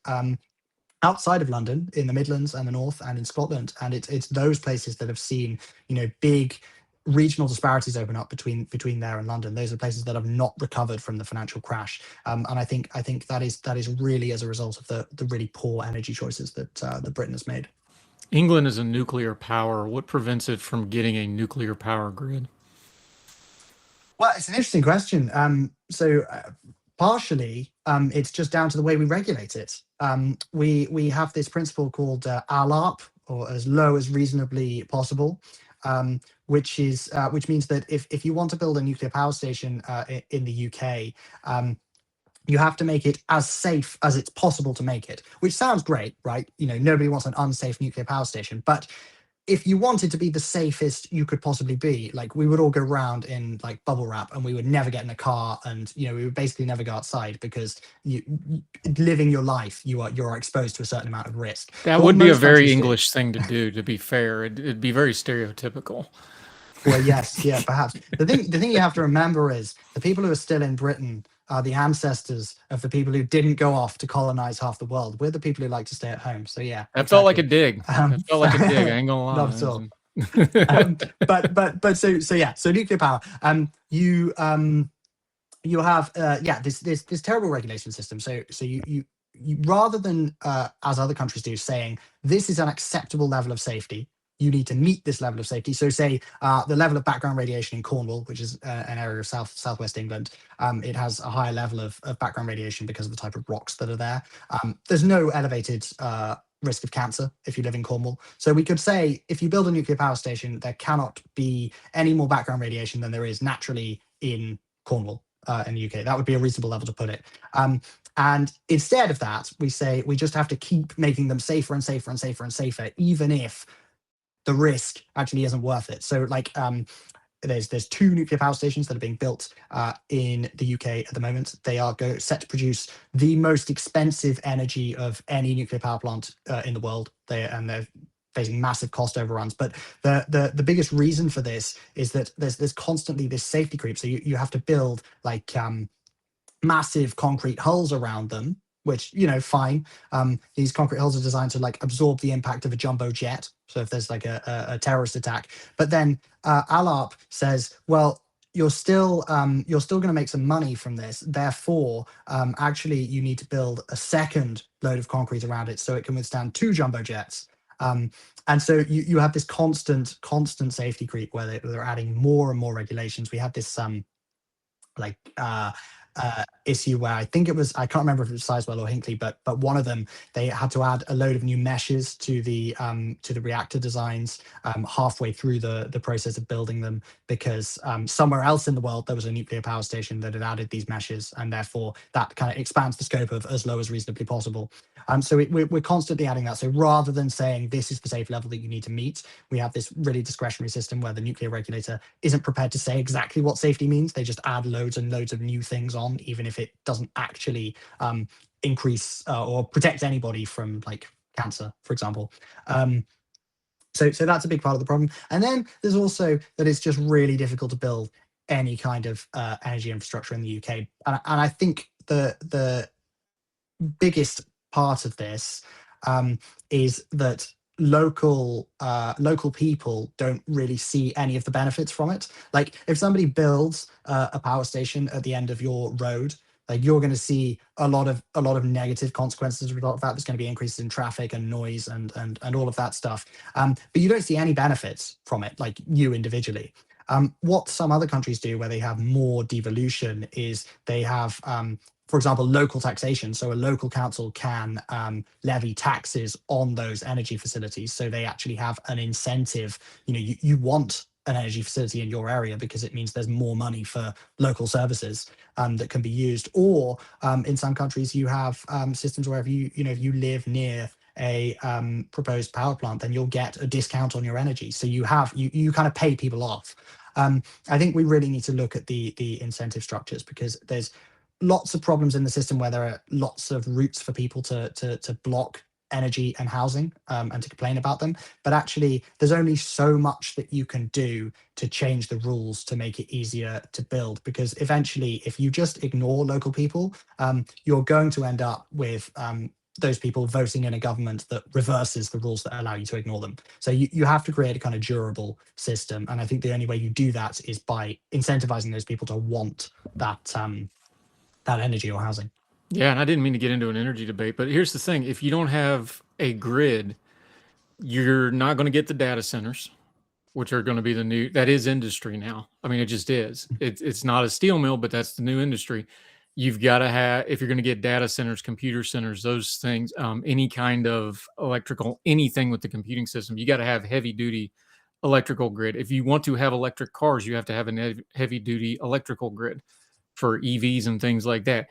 outside of London, in the Midlands and the North and in Scotland. And it's those places that have seen, big regional disparities open up between there and London. Those are places that have not recovered from the financial crash. And I think that is really as a result of the really poor energy choices that Britain has made. England is a nuclear power. What prevents it from getting a nuclear power grid? Well, it's an interesting question. So partially, it's just down to the way we regulate it. We have this principle called ALARP, or as low as reasonably possible, which means that if you want to build a nuclear power station in the UK, you have to make it as safe as it's possible to make it, which sounds great, right? Nobody wants an unsafe nuclear power station, but if you wanted to be the safest you could possibly be, like, we would all go around in like bubble wrap, and we would never get in a car, and we would basically never go outside, because living your life, you're exposed to a certain amount of risk. That would be a very English thing to do, to be fair. It'd be very stereotypical. Well, yes, yeah, perhaps. The thing you have to remember is the people who are still in Britain are the ancestors of the people who didn't go off to colonize half the world. We're the people who like to stay at home. So yeah, that felt like a dig. That felt like a dig. I ain't gonna lie. Not at all. But so yeah. So nuclear power. You have this terrible regulation system. So you rather than as other countries do, saying this is an acceptable level of safety, you need to meet this level of safety. So say the level of background radiation in Cornwall, which is an area of southwest England, it has a higher level of background radiation because of the type of rocks that are there. There's no elevated risk of cancer if you live in Cornwall. So we could say, if you build a nuclear power station, there cannot be any more background radiation than there is naturally in Cornwall in the UK. That would be a reasonable level to put it. And instead of that, we say we just have to keep making them safer and safer and safer and safer, even if the risk actually isn't worth it. So like there's 2 nuclear power stations that are being built in the UK at the moment. They are set to produce the most expensive energy of any nuclear power plant in the world. They're facing massive cost overruns. But the biggest reason for this is that there's constantly this safety creep. So you have to build like massive concrete hulls around them, which, fine. These concrete hulls are designed to like absorb the impact of a jumbo jet. So if there's like a terrorist attack, but then ALARP says, well, you're still going to make some money from this. Therefore, actually, you need to build a second load of concrete around it so it can withstand 2 jumbo jets. And so you have this constant safety creep where they're adding more and more regulations. We had this issue where I think it was, I can't remember if it was Sizewell or Hinkley, but one of them, they had to add a load of new meshes to the reactor designs halfway through the process of building them, because somewhere else in the world there was a nuclear power station that had added these meshes, and therefore that kind of expands the scope of as low as reasonably possible. So we're constantly adding that. So rather than saying this is the safe level that you need to meet, we have this really discretionary system where the nuclear regulator isn't prepared to say exactly what safety means. They just add loads and loads of new things on, even if it doesn't actually increase or protect anybody from like cancer, for example. So that's a big part of the problem. And then there's also that it's just really difficult to build any kind of energy infrastructure in the UK. And I think the biggest part of this is that local people don't really see any of the benefits from it. Like if somebody builds a power station at the end of your road, like you're going to see a lot of negative consequences as a result of that. There's going to be increases in traffic and noise and all of that stuff. But you don't see any benefits from it, like you individually. What some other countries do, where they have more devolution, is they have for example, local taxation. So a local council can levy taxes on those energy facilities. So they actually have an incentive. You want an energy facility in your area because it means there's more money for local services that can be used. Or in some countries, you have systems where if you live near a proposed power plant, then you'll get a discount on your energy. So you kind of pay people off. I think we really need to look at the incentive structures, because there's lots of problems in the system where there are lots of routes for people to block energy and housing and to complain about them. But actually, there's only so much that you can do to change the rules to make it easier to build. Because eventually, if you just ignore local people, you're going to end up with those people voting in a government that reverses the rules that allow you to ignore them. So you have to create a kind of durable system. And I think the only way you do that is by incentivizing those people to want that energy or housing. Yeah, and I didn't mean to get into an energy debate, but here's the thing. If you don't have a grid, you're not going to get the data centers, which are going to be that is industry now. I mean, it just is. It's not a steel mill, but that's the new industry. You've got to have, if you're going to get data centers, computer centers, those things, any kind of electrical, anything with the computing system, you got to have heavy duty electrical grid. If you want to have electric cars, you have to have a heavy duty electrical grid for EVs and things like that.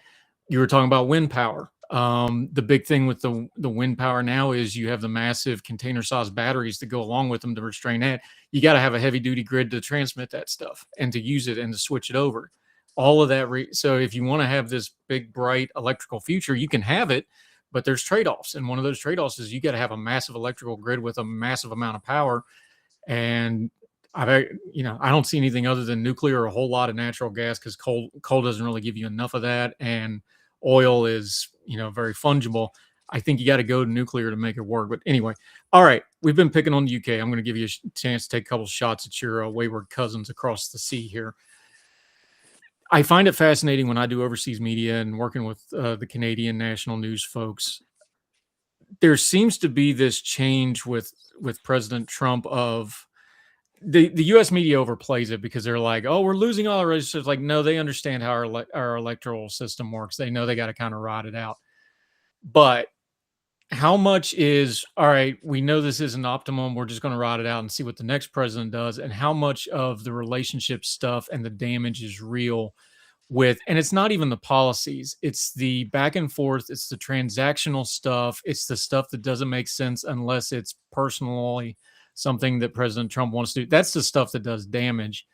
You were talking about wind power. The big thing with the wind power now is you have the massive container sized batteries that go along with them to restrain that. You got to have a heavy duty grid to transmit that stuff and to use it and to switch it over. All of that. So if you want to have this big, bright electrical future, you can have it, but there's trade-offs. And one of those trade-offs is you got to have a massive electrical grid with a massive amount of power. And I don't see anything other than nuclear or a whole lot of natural gas, because coal doesn't really give you enough of that. And oil is, very fungible. I think you got to go to nuclear to make it work. But anyway, all right, we've been picking on the UK. I'm going to give you a chance to take a couple shots at your wayward cousins across the sea here. I find it fascinating when I do overseas media and working with the Canadian national news folks. There seems to be this change with President Trump of the U.S. media overplays it, because they're like, oh, we're losing all our registers. Like, no, they understand how our electoral system works. They know they got to kind of ride it out. But how much is, all right, we know this isn't optimum, we're just going to ride it out and see what the next president does, and how much of the relationship stuff and the damage is real and it's not even the policies, it's the back and forth, it's the transactional stuff, it's the stuff that doesn't make sense unless it's personally something that President Trump wants to do. That's the stuff that does damage.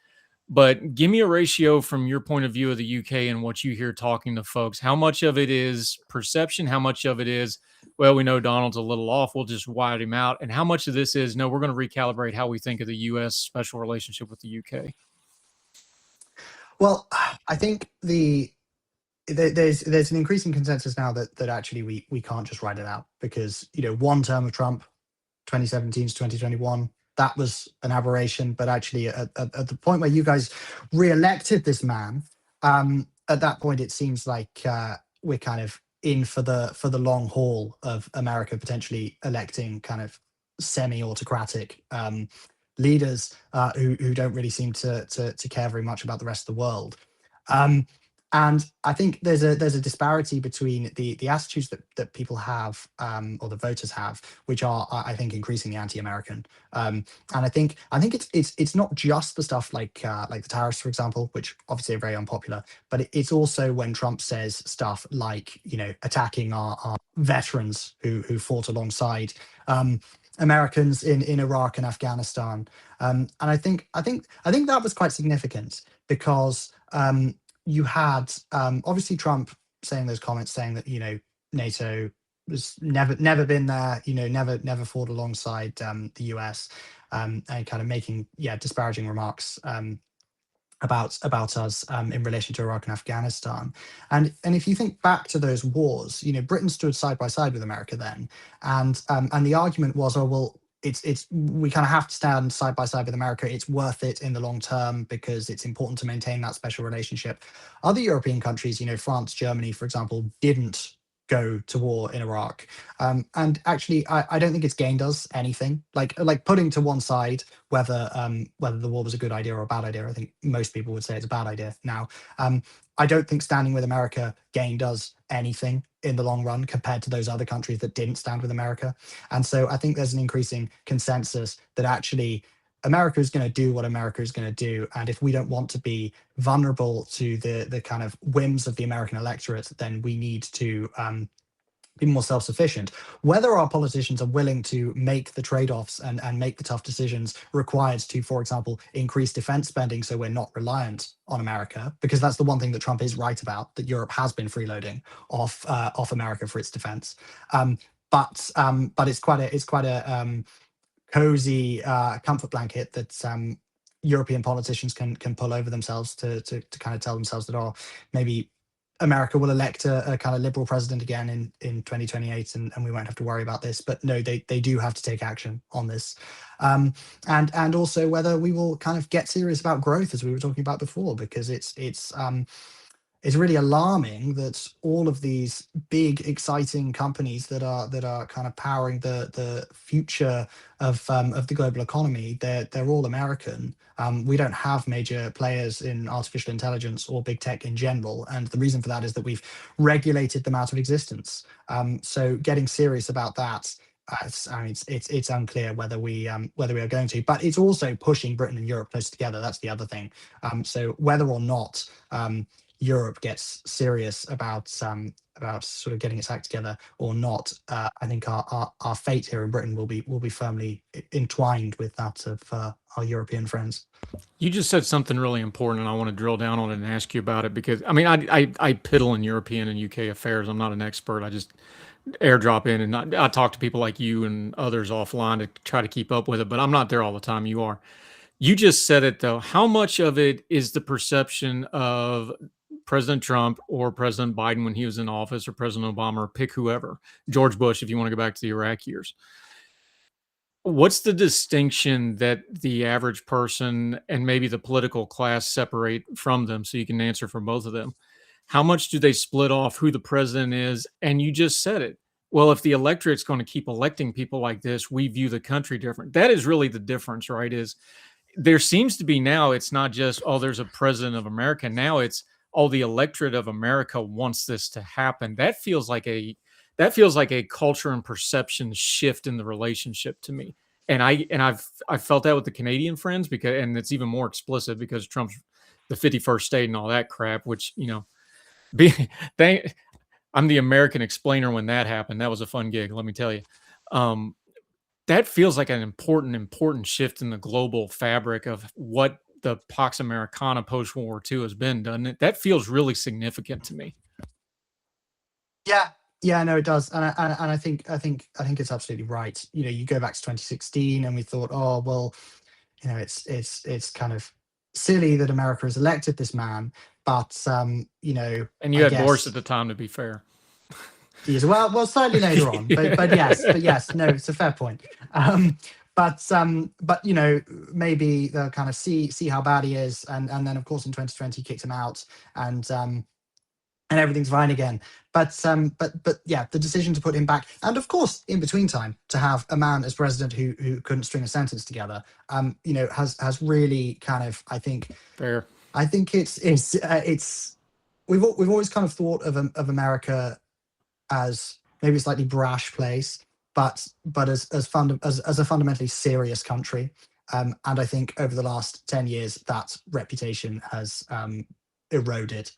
But give me a ratio from your point of view of the UK and what you hear talking to folks. How much of it is perception? How much of it is, well, we know Donald's a little off, we'll just wide him out? And how much of this is, no, we're going to recalibrate how we think of the US special relationship with the UK? Well, I think there's an increasing consensus now that actually we can't just ride it out, because one term of Trump, 2017 to 2021, that was an aberration. But actually, at the point where you guys re-elected this man, at that point it seems like we're kind of in for the long haul of America potentially electing kind of semi-autocratic leaders who don't really seem to care very much about the rest of the world. And I think there's a disparity between the attitudes that people have, or the voters have, which are, I think, increasingly anti-American. And I think it's not just the stuff like the tariffs, for example, which obviously are very unpopular, but it's also when Trump says stuff like attacking our veterans who fought alongside Americans in Iraq and Afghanistan. And I think that was quite significant, because you had obviously Trump saying those comments, saying that NATO was never been there, never fought alongside the US, and kind of making disparaging remarks about us in relation to Iraq and Afghanistan. And if you think back to those wars, Britain stood side by side with America then, and the argument was, oh well, it's we kind of have to stand side by side with America. It's worth it in the long term because it's important to maintain that special relationship. Other European countries, France, Germany, for example, didn't go to war in Iraq. And actually, I don't think it's gained us anything. Like putting to one side whether the war was a good idea or a bad idea. I think most people would say it's a bad idea now. I don't think standing with America gained us anything in the long run compared to those other countries that didn't stand with America. And so I think there's an increasing consensus that actually America is going to do what America is going to do. And if we don't want to be vulnerable to the kind of whims of the American electorate, then we need to be more self-sufficient. Whether our politicians are willing to make the trade-offs and make the tough decisions required to, for example, increase defense spending so we're not reliant on America, because that's the one thing that Trump is right about, that Europe has been freeloading off America for its defense. But it's quite a cozy comfort blanket that European politicians can pull over themselves to kind of tell themselves that, oh, maybe America will elect a kind of liberal president again in 2028, and we won't have to worry about this. But no, they do have to take action on this, and also whether we will kind of get serious about growth, as we were talking about before, because it's really alarming that all of these big, exciting companies that are kind of powering the future of the global economy, they're all American. We don't have major players in artificial intelligence or big tech in general, and the reason for that is that we've regulated them out of existence. So getting serious about that. It's unclear whether we are going to, but it's also pushing Britain and Europe closer together. That's the other thing. So whether or not Europe gets serious about sort of getting its act together or not, I think our fate here in Britain will be firmly entwined with that of our European friends. You just said something really important, and I want to drill down on it and ask you about it because I mean, I piddle in European and UK affairs. I'm not an expert. I just airdrop in and I talk to people like you and others offline to try to keep up with it, but I'm not there all the time. You are. You just said it though. How much of it is the perception of President Trump or President Biden when he was in office, or President Obama, or pick whoever, George Bush, if you want to go back to the Iraq years? What's the distinction that the average person and maybe the political class separate from them, so you can answer for both of them? How much do they split off who the president is? And you just said it. Well, if the electorate's going to keep electing people like this, we view the country different. That is really the difference, right? Is there seems to be now, it's not just, oh, there's a president of America. Now it's, oh, the electorate of America wants this to happen. That feels like a culture and perception shift in the relationship to me. And I've felt that with the Canadian friends, because, and it's even more explicit because Trump's the 51st state and all that crap, which, be they I'm the American explainer when that happened. That was a fun gig, let me tell you. Um, that feels like an important shift in the global fabric of what the Pax Americana post World War II has been, doesn't it? That feels really significant to me. Yeah, yeah, no, it does, and I think it's absolutely right. You go back to 2016, and we thought, oh well, it's kind of silly that America has elected this man, but And you I had Boris guess at the time, to be fair. he's well slightly later on, but yes, no, it's a fair point. But maybe they'll kind of see how bad he is, and then of course in 2020 kicked him out, and everything's fine again. But yeah, the decision to put him back, and of course, in between time, to have a man as president who couldn't string a sentence together, has really kind of, Fair. I think it's we've always kind of thought of America as maybe a slightly brash place, but as a fundamentally serious country. And I think over the last 10 years, that reputation has eroded.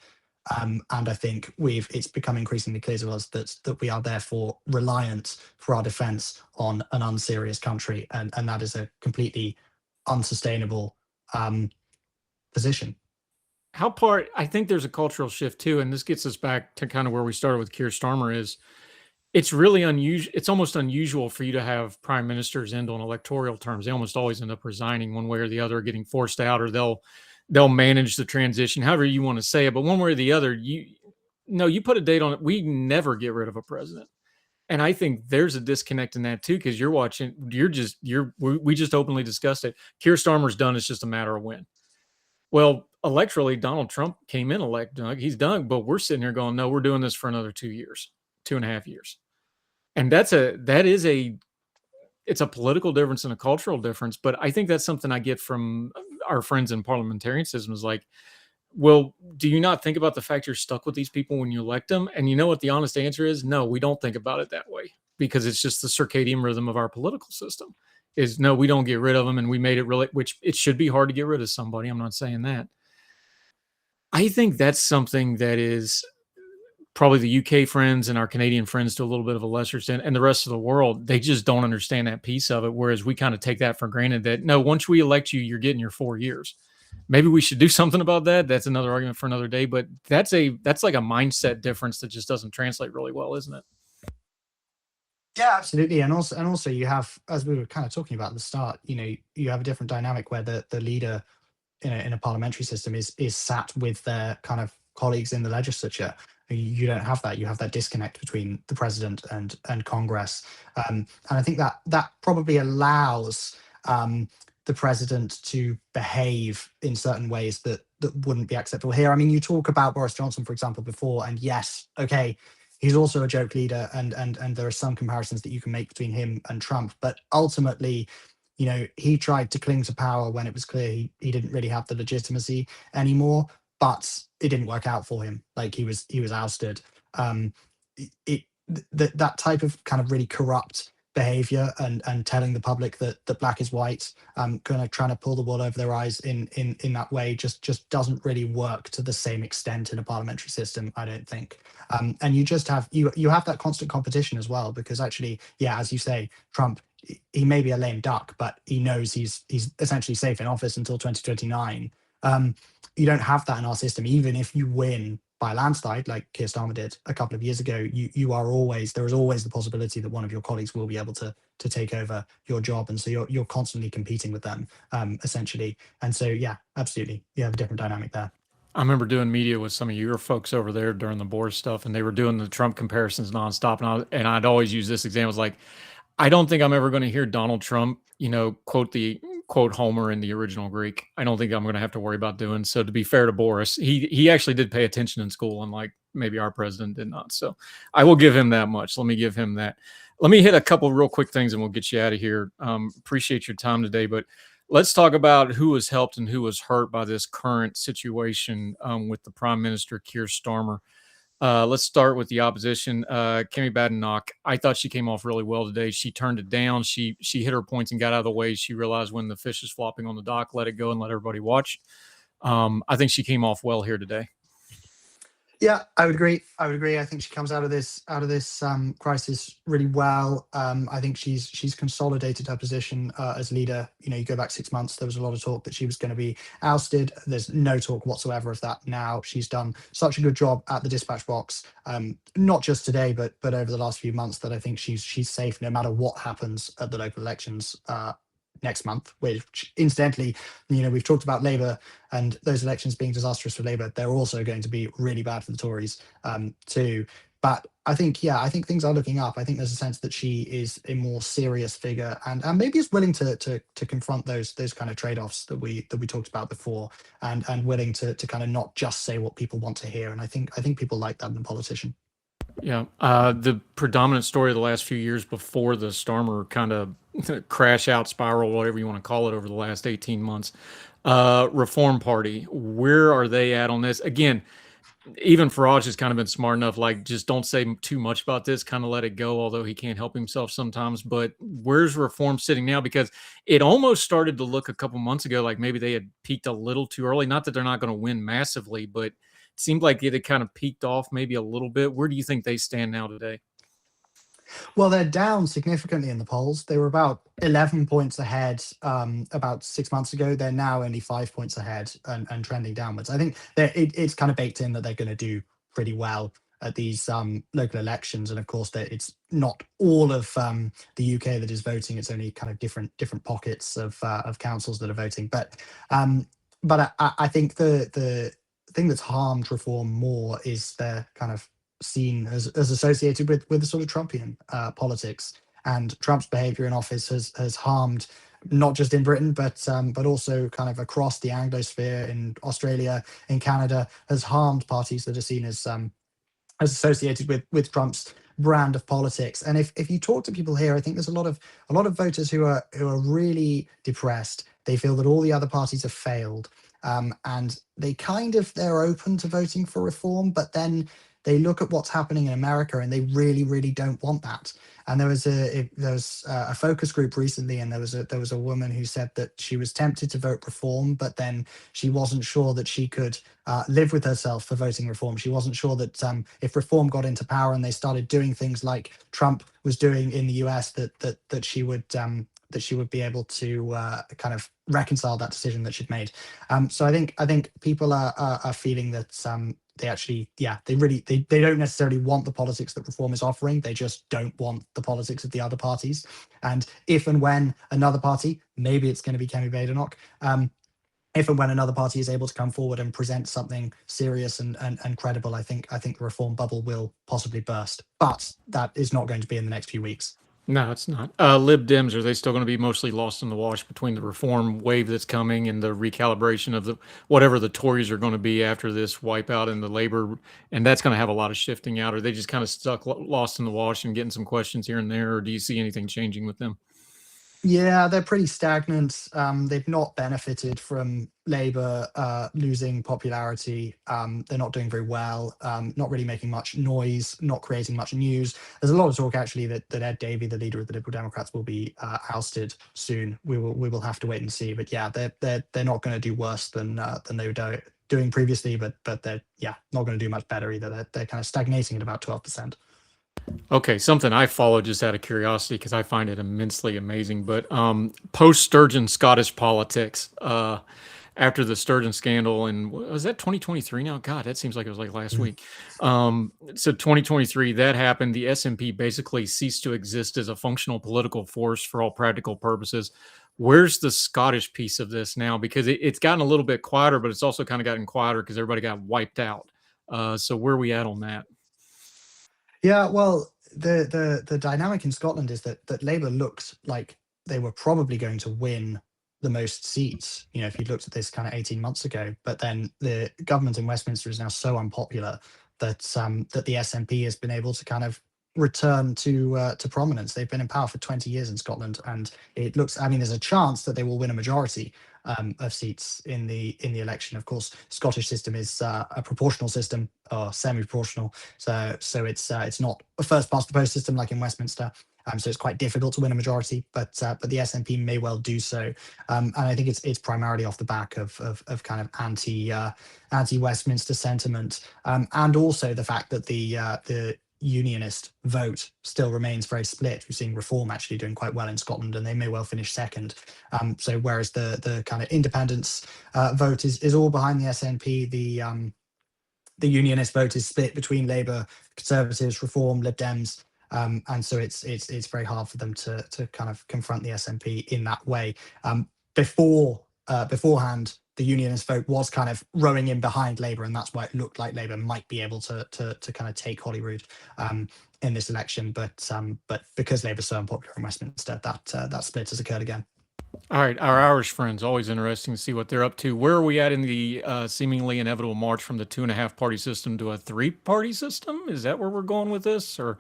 And I think it's become increasingly clear to us that we are therefore reliant for our defense on an unserious country, and that is a completely unsustainable position. I think there's a cultural shift too, and this gets us back to kind of where we started with Keir Starmer, is it's really unusual. It's almost unusual for you to have prime ministers end on electoral terms. They almost always end up resigning one way or the other, getting forced out, or they'll manage the transition, however you want to say it. But one way or the other, you put a date on it. We never get rid of a president. And I think there's a disconnect in that too, because we just openly discussed it. Keir Starmer's done. It's just a matter of when. Well, electorally, Donald Trump came in elect. He's done, but we're sitting here going, no, we're doing this for another 2 years, 2.5 years. And it's a political difference and a cultural difference. But I think that's something I get from our friends in parliamentarian systems. Like, well, do you not think about the fact you're stuck with these people when you elect them? And you know what the honest answer is? No, we don't think about it that way, because it's just the circadian rhythm of our political system. Is no, we don't get rid of them, and we made it really, which it should be hard to get rid of somebody. I'm not saying that. I think that's something that is probably the UK friends and our Canadian friends to a little bit of a lesser extent, and the rest of the world, they just don't understand that piece of it. Whereas we kind of take that for granted that no, once we elect you, you're getting your 4 years. Maybe we should do something about that. That's another argument for another day, but that's like a mindset difference that just doesn't translate really well, isn't it? Yeah, absolutely. And also you have, as we were kind of talking about at the start, you have a different dynamic where the leader in a parliamentary system is sat with their kind of colleagues in the legislature. You don't have that. You have that disconnect between the president and Congress, and I think that probably allows the president to behave in certain ways that wouldn't be acceptable here. I mean, you talk about Boris Johnson, for example, before, and yes, okay, he's also a joke leader, and there are some comparisons that you can make between him and Trump, but ultimately, he tried to cling to power when it was clear he didn't really have the legitimacy anymore, but it didn't work out for him. Like, he was ousted. Um, that type of kind of really corrupt behavior, and telling the public that black is white, kind of trying to pull the wool over their eyes in that way, just doesn't really work to the same extent in a parliamentary system, I don't think. And you have that constant competition as well, because actually, yeah, as you say, Trump, he may be a lame duck, but he knows he's essentially safe in office until 2029. You don't have that in our system. Even if you win by a landslide, like Keir Starmer did a couple of years ago, there is always the possibility that one of your colleagues will be able to take over your job, and so you're constantly competing with them, essentially. And so, yeah, absolutely, you have a different dynamic there. I remember doing media with some of your folks over there during the Boris stuff, and they were doing the Trump comparisons nonstop. And I'd always use this example. It's like, I don't think I'm ever going to hear Donald Trump, quote Homer in the original Greek. I don't think I'm going to have to worry about doing. So to be fair to Boris, he actually did pay attention in school, unlike maybe our president did not. So I will give him that much. Let me give him that. Let me hit a couple real quick things, and we'll get you out of here. Appreciate your time today, but let's talk about who was helped and who was hurt by this current situation with the Prime Minister Keir Starmer. Let's start with the opposition. Kemi Badenoch, I thought she came off really well today. She turned it down. She hit her points and got out of the way. She realized when the fish is flopping on the dock, let it go and let everybody watch. I think she came off well here today. Yeah, I would agree. I think she comes out of this crisis really well. I think she's consolidated her position as leader. You go back 6 months, there was a lot of talk that she was going to be ousted. There's no talk whatsoever of that now. She's done such a good job at the dispatch box, not just today, but over the last few months, that I think she's safe no matter what happens at the local elections next month, which incidentally, we've talked about Labour and those elections being disastrous for Labour. They're also going to be really bad for the Tories too. But I think things are looking up. I think there's a sense that she is a more serious figure, and maybe is willing to confront those kind of trade-offs that we talked about before, and willing to kind of not just say what people want to hear. And I think people like that in a politician. Yeah. The predominant story of the last few years before the Starmer kind of crash out spiral, whatever you want to call it, over the last 18 months, Reform Party, where are they at on this? Again, even Farage has kind of been smart enough, like, just don't say too much about this, kind of let it go, although he can't help himself sometimes. But where's Reform sitting now? Because it almost started to look a couple months ago like maybe they had peaked a little too early. Not that they're not going to win massively, but it seemed like it had kind of peaked off maybe a little bit. Where do you think they stand now today? Well, they're down significantly in the polls. They were about 11 points ahead about 6 months ago. They're now only 5 points ahead, and trending downwards. I think it's kind of baked in that they're going to do pretty well at these local elections. And of course, that it's not all of the UK that is voting. It's only kind of different pockets of councils that are voting. But I think the thing that's harmed reform more is they're kind of seen as associated with the sort of Trumpian politics. And Trump's behavior in office has harmed not just in Britain, but also kind of across the Anglosphere, in Australia, in Canada, has harmed parties that are seen as associated with Trump's brand of politics. And if you talk to people here, I think there's a lot of voters who are really depressed. They feel that all the other parties have failed, and they're open to voting for reform, but then they look at what's happening in America and they really, really don't want that. And there was a focus group recently, and there was a woman who said that she was tempted to vote reform, but then she wasn't sure that she could live with herself for voting reform. She wasn't sure that if reform got into power and they started doing things like Trump was doing in the US, that she would be able to kind of reconcile that decision that she'd made. So I think people are feeling that they actually, yeah, they don't necessarily want the politics that reform is offering. They just don't want the politics of the other parties. And if and when another party, maybe it's going to be Kemi Badenoch, if and when another party is able to come forward and present something serious and credible, I think the reform bubble will possibly burst. But that is not going to be in the next few weeks. No, it's not. Lib-Dems, are they still going to be mostly lost in the wash between the reform wave that's coming and the recalibration of the whatever the Tories are going to be after this wipeout in the labor, and that's going to have a lot of shifting out? Are they just kind of stuck lost in the wash and getting some questions here and there, or do you see anything changing with them? Yeah, they're pretty stagnant. They've not benefited from Labour losing popularity. They're not doing very well, not really making much noise, not creating much news. There's a lot of talk actually that Ed Davey, the leader of the Liberal Democrats, will be ousted soon. We will have to wait and see. But yeah, they're not going to do worse than they were doing previously. But they're, yeah, not going to do much better either. They're kind of stagnating at about 12%. Okay, something I follow just out of curiosity because I find it immensely amazing. But post Sturgeon Scottish politics, after the Sturgeon scandal, and was that 2023 now? God, that seems like it was like last week. So 2023, that happened. The SNP basically ceased to exist as a functional political force for all practical purposes. Where's the Scottish piece of this now? Because it's gotten a little bit quieter, but it's also kind of gotten quieter because everybody got wiped out. So where are we at on that? Yeah, well, the dynamic in Scotland is that Labour looked like they were probably going to win the most seats. You know, if you looked at this kind of 18 months ago, but then the government in Westminster is now so unpopular that the SNP has been able to kind of return to prominence. They've been in power for 20 years in Scotland, and it looks. I mean, there's a chance that they will win a majority of seats in the election. Of course, Scottish system is a proportional system or semi-proportional, so it's not a first past the post system like in Westminster. So it's quite difficult to win a majority, but the SNP may well do so, and I think it's primarily off the back of kind of anti Westminster sentiment, and also the fact that the unionist vote still remains very split. We've seen Reform actually doing quite well in Scotland, and they may well finish second. So whereas the kind of independence vote is all behind the SNP, the unionist vote is split between Labour, Conservatives, Reform, Lib Dems. And so it's very hard for them to kind of confront the SNP in that way. Beforehand, the unionist vote was kind of rowing in behind Labour, and that's why it looked like Labour might be able to kind of take Holyrood in this election. But because Labour's so unpopular in Westminster, that split has occurred again. All right, our Irish friends, always interesting to see what they're up to. Where are we at in the seemingly inevitable march from the 2.5 party system to a 3 party system? Is that where we're going with this? Or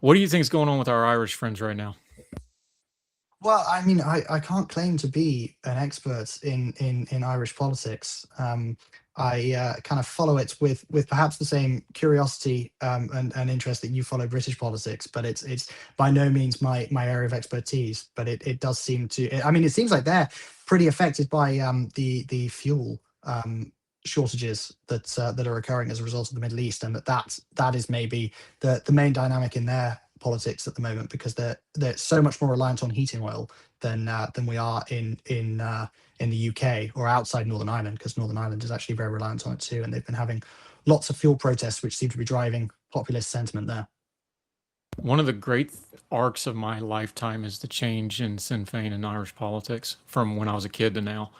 what do you think is going on with our Irish friends right now? Well, I mean, I can't claim to be an expert in Irish politics. I kind of follow it with perhaps the same curiosity and interest that you follow British politics, but it's by no means my area of expertise. But it does seem to. I mean, it seems like they're pretty affected by the fuel shortages that are occurring as a result of the Middle East, and that is maybe the main dynamic in their politics at the moment, because they're so much more reliant on heating oil than we are in the UK or outside Northern Ireland, because Northern Ireland is actually very reliant on it too, and they've been having lots of fuel protests which seem to be driving populist sentiment there. One of the great arcs of my lifetime is the change in Sinn Féin and Irish politics from when I was a kid to now.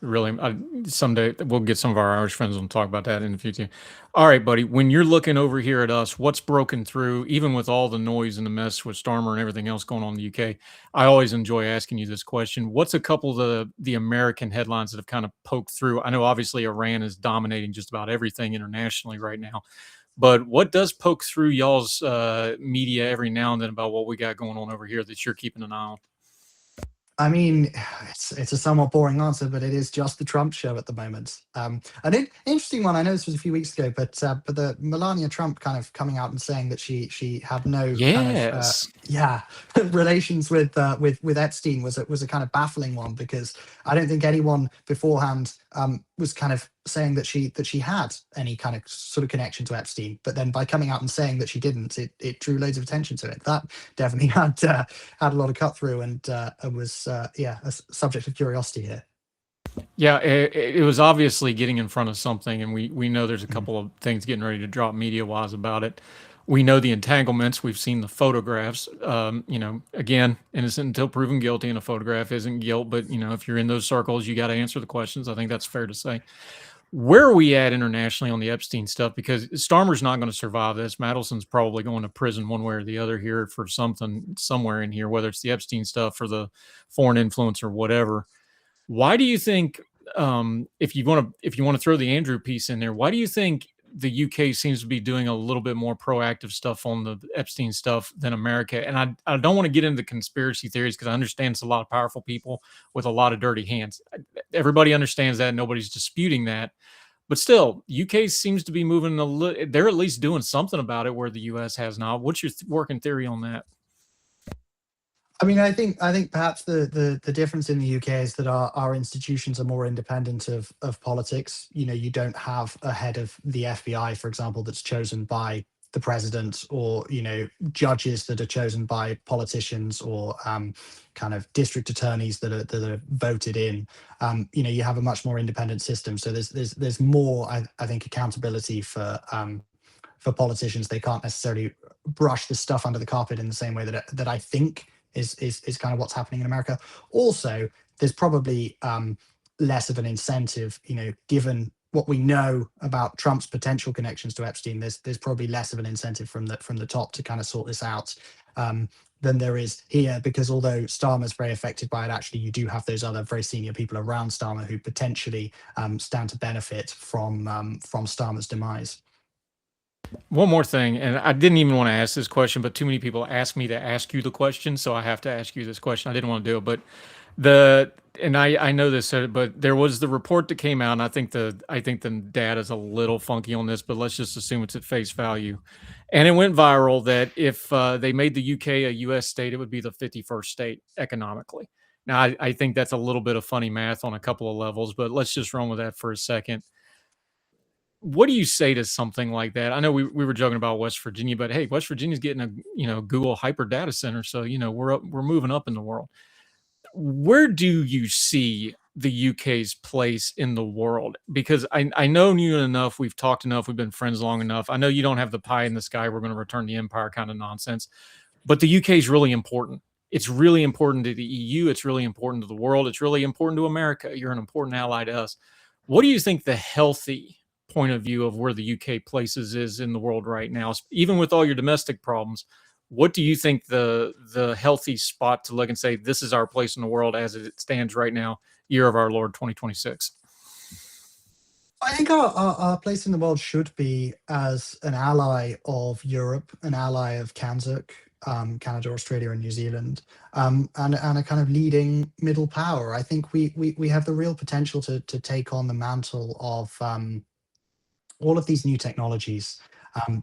Really, someday we'll get some of our Irish friends and talk about that in the future. All right, buddy. When you're looking over here at us, what's broken through, even with all the noise and the mess with Starmer and everything else going on in the UK? I always enjoy asking you this question. What's a couple of the American headlines that have kind of poked through? I know obviously Iran is dominating just about everything internationally right now, but what does poke through y'all's media every now and then about what we got going on over here that you're keeping an eye on? I mean, it's a somewhat boring answer, but it is just the Trump show at the moment. An interesting one. I know this was a few weeks ago, but the Melania Trump kind of coming out and saying that she had no kind of Yes. relations with Epstein was a kind of baffling one, because I don't think anyone beforehand was kind of saying that she had any kind of sort of connection to Epstein. But then by coming out and saying that she didn't, it drew loads of attention to it. That definitely had a lot of cut through, and was a subject of curiosity here. Yeah, it was obviously getting in front of something, and we know there's a Mhm. couple of things getting ready to drop media wise about it. We know the entanglements. We've seen the photographs. Again, innocent until proven guilty, and a photograph isn't guilt. But if you're in those circles, you got to answer the questions. I think that's fair to say. Where are we at internationally on the Epstein stuff? Because Starmer's not going to survive this. Mandelson's probably going to prison one way or the other here for something somewhere in here, whether it's the Epstein stuff or the foreign influence or whatever. Why do you think, if you want to throw the Andrew piece in there, why do you think the UK seems to be doing a little bit more proactive stuff on the Epstein stuff than America? And I don't want to get into conspiracy theories because I understand it's a lot of powerful people with a lot of dirty hands. Everybody understands that. Nobody's disputing that. But still, UK seems to be moving a little. They're at least doing something about it where the US has not. What's your working theory on that? I mean, I think perhaps the difference in the UK is that our institutions are more independent of politics. You don't have a head of the FBI, for example, that's chosen by the president, or judges that are chosen by politicians, or kind of district attorneys that are voted in. You have a much more independent system, so there's more, I think, accountability for politicians. They can't necessarily brush this stuff under the carpet in the same way that I think is kind of what's happening in America. Also, there's probably less of an incentive, given what we know about Trump's potential connections to Epstein. There's probably less of an incentive from the top to kind of sort this out. Than there is here, because although Starmer's very affected by it, actually you do have those other very senior people around Starmer who potentially stand to benefit from Starmer's demise. One more thing, and I didn't even want to ask this question, but too many people asked me to ask you the question, so I have to ask you this question. I didn't want to do it, but I know this, but there was the report that came out, and I think the data's a little funky on this, but let's just assume it's at face value. And it went viral that if they made the UK a US state, it would be the 51st state economically. Now, I think that's a little bit of funny math on a couple of levels, but let's just run with that for a second. What do you say to something like that? I know we were joking about West Virginia, but hey, West Virginia's getting a Google hyper data center, so we're moving up in the world. Where do you see the UK's place in the world? Because I know you enough, we've talked enough, we've been friends long enough. I know you don't have the pie in the sky, we're going to return the empire kind of nonsense, but the UK is really important. It's really important to the EU. It's really important to the world. It's really important to America. You're an important ally to us. What do you think the healthy point of view of where the UK places is in the world right now, even with all your domestic problems? What do you think the healthy spot to look and say this is our place in the world as it stands right now, year of our Lord 2026? I think our place in the world should be as an ally of Europe, an ally of CANZUK, Canada, Australia, and New Zealand, and a kind of leading middle power. I think we have the real potential to take on the mantle of all of these new technologies,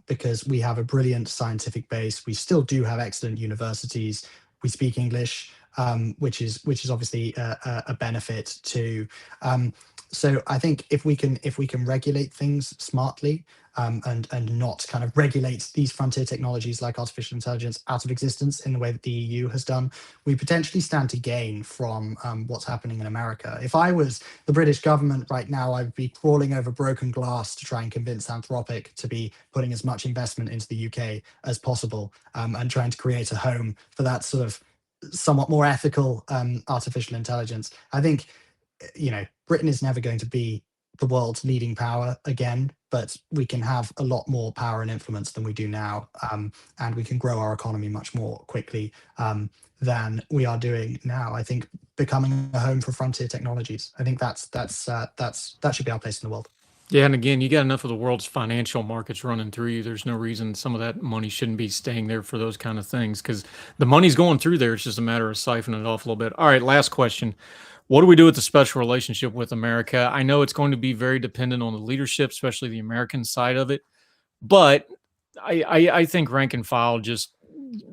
because we have a brilliant scientific base. We still do have excellent universities. We speak English, which is obviously a benefit too. So I think if we can regulate things smartly, and not kind of regulate these frontier technologies like artificial intelligence out of existence in the way that the EU has done, we potentially stand to gain from what's happening in America. If I was the British government right now, I would be crawling over broken glass to try and convince Anthropic to be putting as much investment into the UK as possible, and trying to create a home for that sort of somewhat more ethical artificial intelligence. I think, Britain is never going to be the world's leading power again, but we can have a lot more power and influence than we do now, and we can grow our economy much more quickly than we are doing now. I think becoming a home for frontier technologies. I think that should be our place in the world. Yeah, and again, you got enough of the world's financial markets running through you. There's no reason some of that money shouldn't be staying there for those kind of things because the money's going through there. It's just a matter of siphoning it off a little bit. All right, last question. What do we do with the special relationship with America? I know it's going to be very dependent on the leadership, especially the American side of it. But I think rank and file, just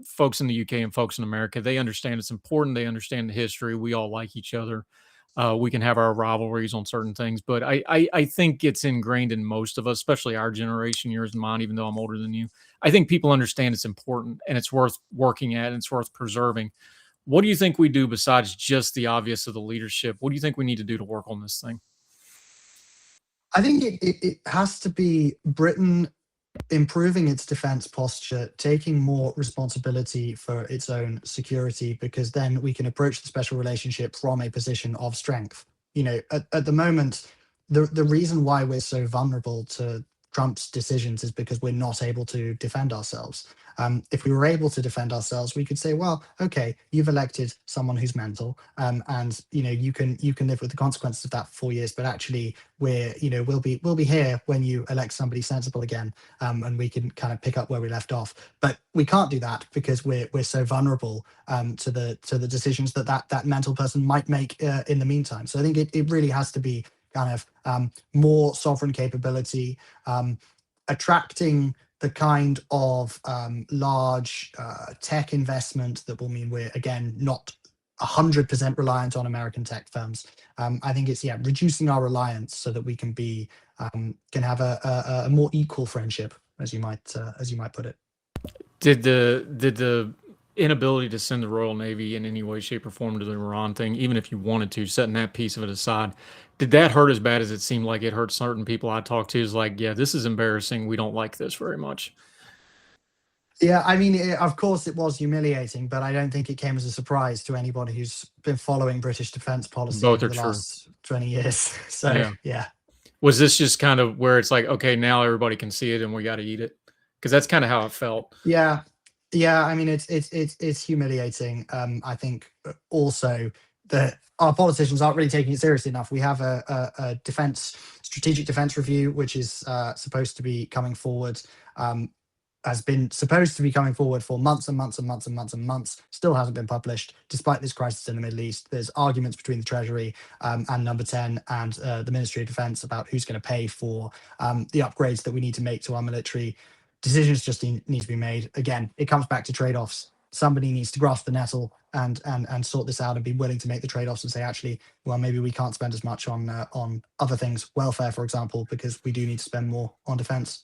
folks in the UK and folks in America, they understand it's important. They understand the history. We all like each other. We can have our rivalries on certain things, but I think it's ingrained in most of us, especially our generation, yours and mine, even though I'm older than you. I think people understand it's important and it's worth working at and it's worth preserving. What do you think we do besides just the obvious of the leadership? What do you think we need to do to work on this thing? I think it has to be Britain improving its defense posture, taking more responsibility for its own security, because then we can approach the special relationship from a position of strength. At the moment, the reason why we're so vulnerable to Trump's decisions is because we're not able to defend ourselves. If we were able to defend ourselves, we could say, well, okay, you've elected someone who's mental, and you can live with the consequences of that for 4 years. But actually, we'll be here when you elect somebody sensible again, and we can kind of pick up where we left off. But we can't do that because we're so vulnerable to the decisions that mental person might make in the meantime. So I think it really has to be kind of more sovereign capability, attracting the kind of large tech investment that will mean we're, again, not 100% reliant on American tech firms. I think it's reducing our reliance so that we can have a more equal friendship, as you might put it. Did the inability to send the Royal Navy in any way, shape, or form to the Iran thing, even if you wanted to, setting that piece of it aside, did that hurt as bad as it seemed like it hurt certain people I talked to? Is like, yeah, this is embarrassing. We don't like this very much. Yeah, I mean, of course it was humiliating, but I don't think it came as a surprise to anybody who's been following British defense policy Both over are the true. last 20 years. So, Yeah. yeah. Was this just kind of where it's like, okay, now everybody can see it and we got to eat it? Because that's kind of how it felt. Yeah, yeah. I mean, it's humiliating. I think also that our politicians aren't really taking it seriously enough. We have a strategic defense review, which is supposed to be coming forward. Has been supposed to be coming forward for months and months and months and months and months, still hasn't been published, despite this crisis in the Middle East. There's arguments between the Treasury and Number 10 and the Ministry of Defense about who's going to pay for the upgrades that we need to make to our military. Decisions just need to be made. Again, it comes back to trade-offs. Somebody needs to grasp the nettle and sort this out and be willing to make the trade-offs and say, actually, well, maybe we can't spend as much on other things, welfare, for example, because we do need to spend more on defense.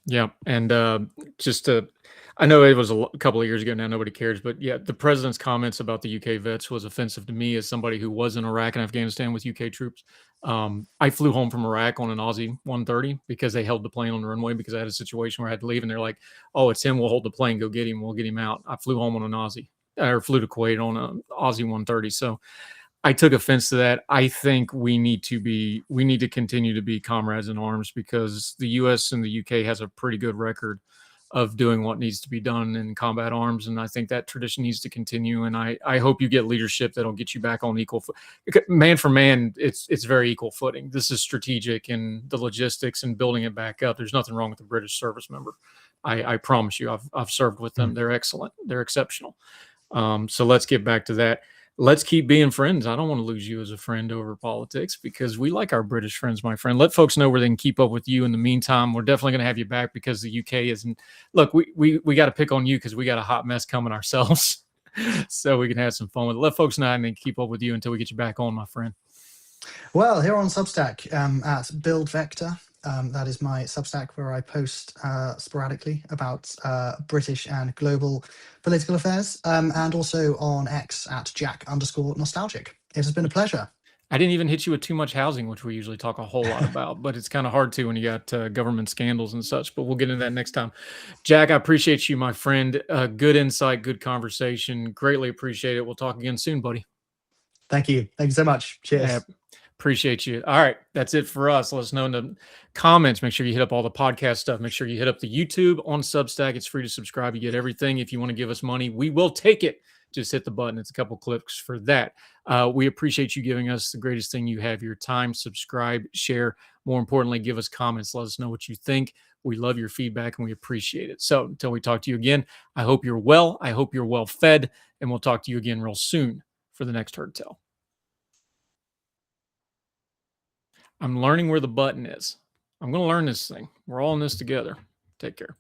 Yeah, and I know it was a couple of years ago now, nobody cares, but yeah, the president's comments about the UK vets was offensive to me as somebody who was in Iraq and Afghanistan with UK troops. I flew home from Iraq on an Aussie 130 because they held the plane on the runway because I had a situation where I had to leave, and they're like, "Oh, it's him. We'll hold the plane. Go get him. We'll get him out." I flew home on an Aussie, or flew to Kuwait on an Aussie 130. So I took offense to that. I think we need to continue to be comrades in arms because the US and the UK has a pretty good record of doing what needs to be done in combat arms. And I think that tradition needs to continue. And I hope you get leadership that'll get you back on equal man for man. It's very equal footing. This is strategic and the logistics and building it back up. There's nothing wrong with the British service member. I promise you, I've served with them. They're excellent. They're exceptional. So let's get back to that. Let's keep being friends. I don't want to lose you as a friend over politics because we like our British friends, my friend. Let folks know where they can keep up with you. In the meantime, we're definitely going to have you back because the UK isn't. Look, we got to pick on you because we got a hot mess coming ourselves, so we can have some fun with it. Let folks know and then keep up with you until we get you back on, my friend. Well, here on Substack at Build Vector, That is my Substack where I post sporadically about British and global political affairs, and also on X at Jack_nostalgic. It has been a pleasure. I didn't even hit you with too much housing, which we usually talk a whole lot about, but it's kind of hard to when you got government scandals and such. But we'll get into that next time. Jack, I appreciate you, my friend. Good insight, good conversation. Greatly appreciate it. We'll talk again soon, buddy. Thank you. Thank you so much. Cheers. Appreciate you. All right. That's it for us. Let us know in the comments. Make sure you hit up all the podcast stuff. Make sure you hit up the YouTube on Substack. It's free to subscribe. You get everything. If you want to give us money, we will take it. Just hit the button. It's a couple clicks for that. We appreciate you giving us the greatest thing you have, your time. Subscribe, share. More importantly, give us comments. Let us know what you think. We love your feedback and we appreciate it. So until we talk to you again, I hope you're well. I hope you're well fed. And we'll talk to you again real soon for the next Heard Tell. I'm learning where the button is. I'm going to learn this thing. We're all in this together. Take care.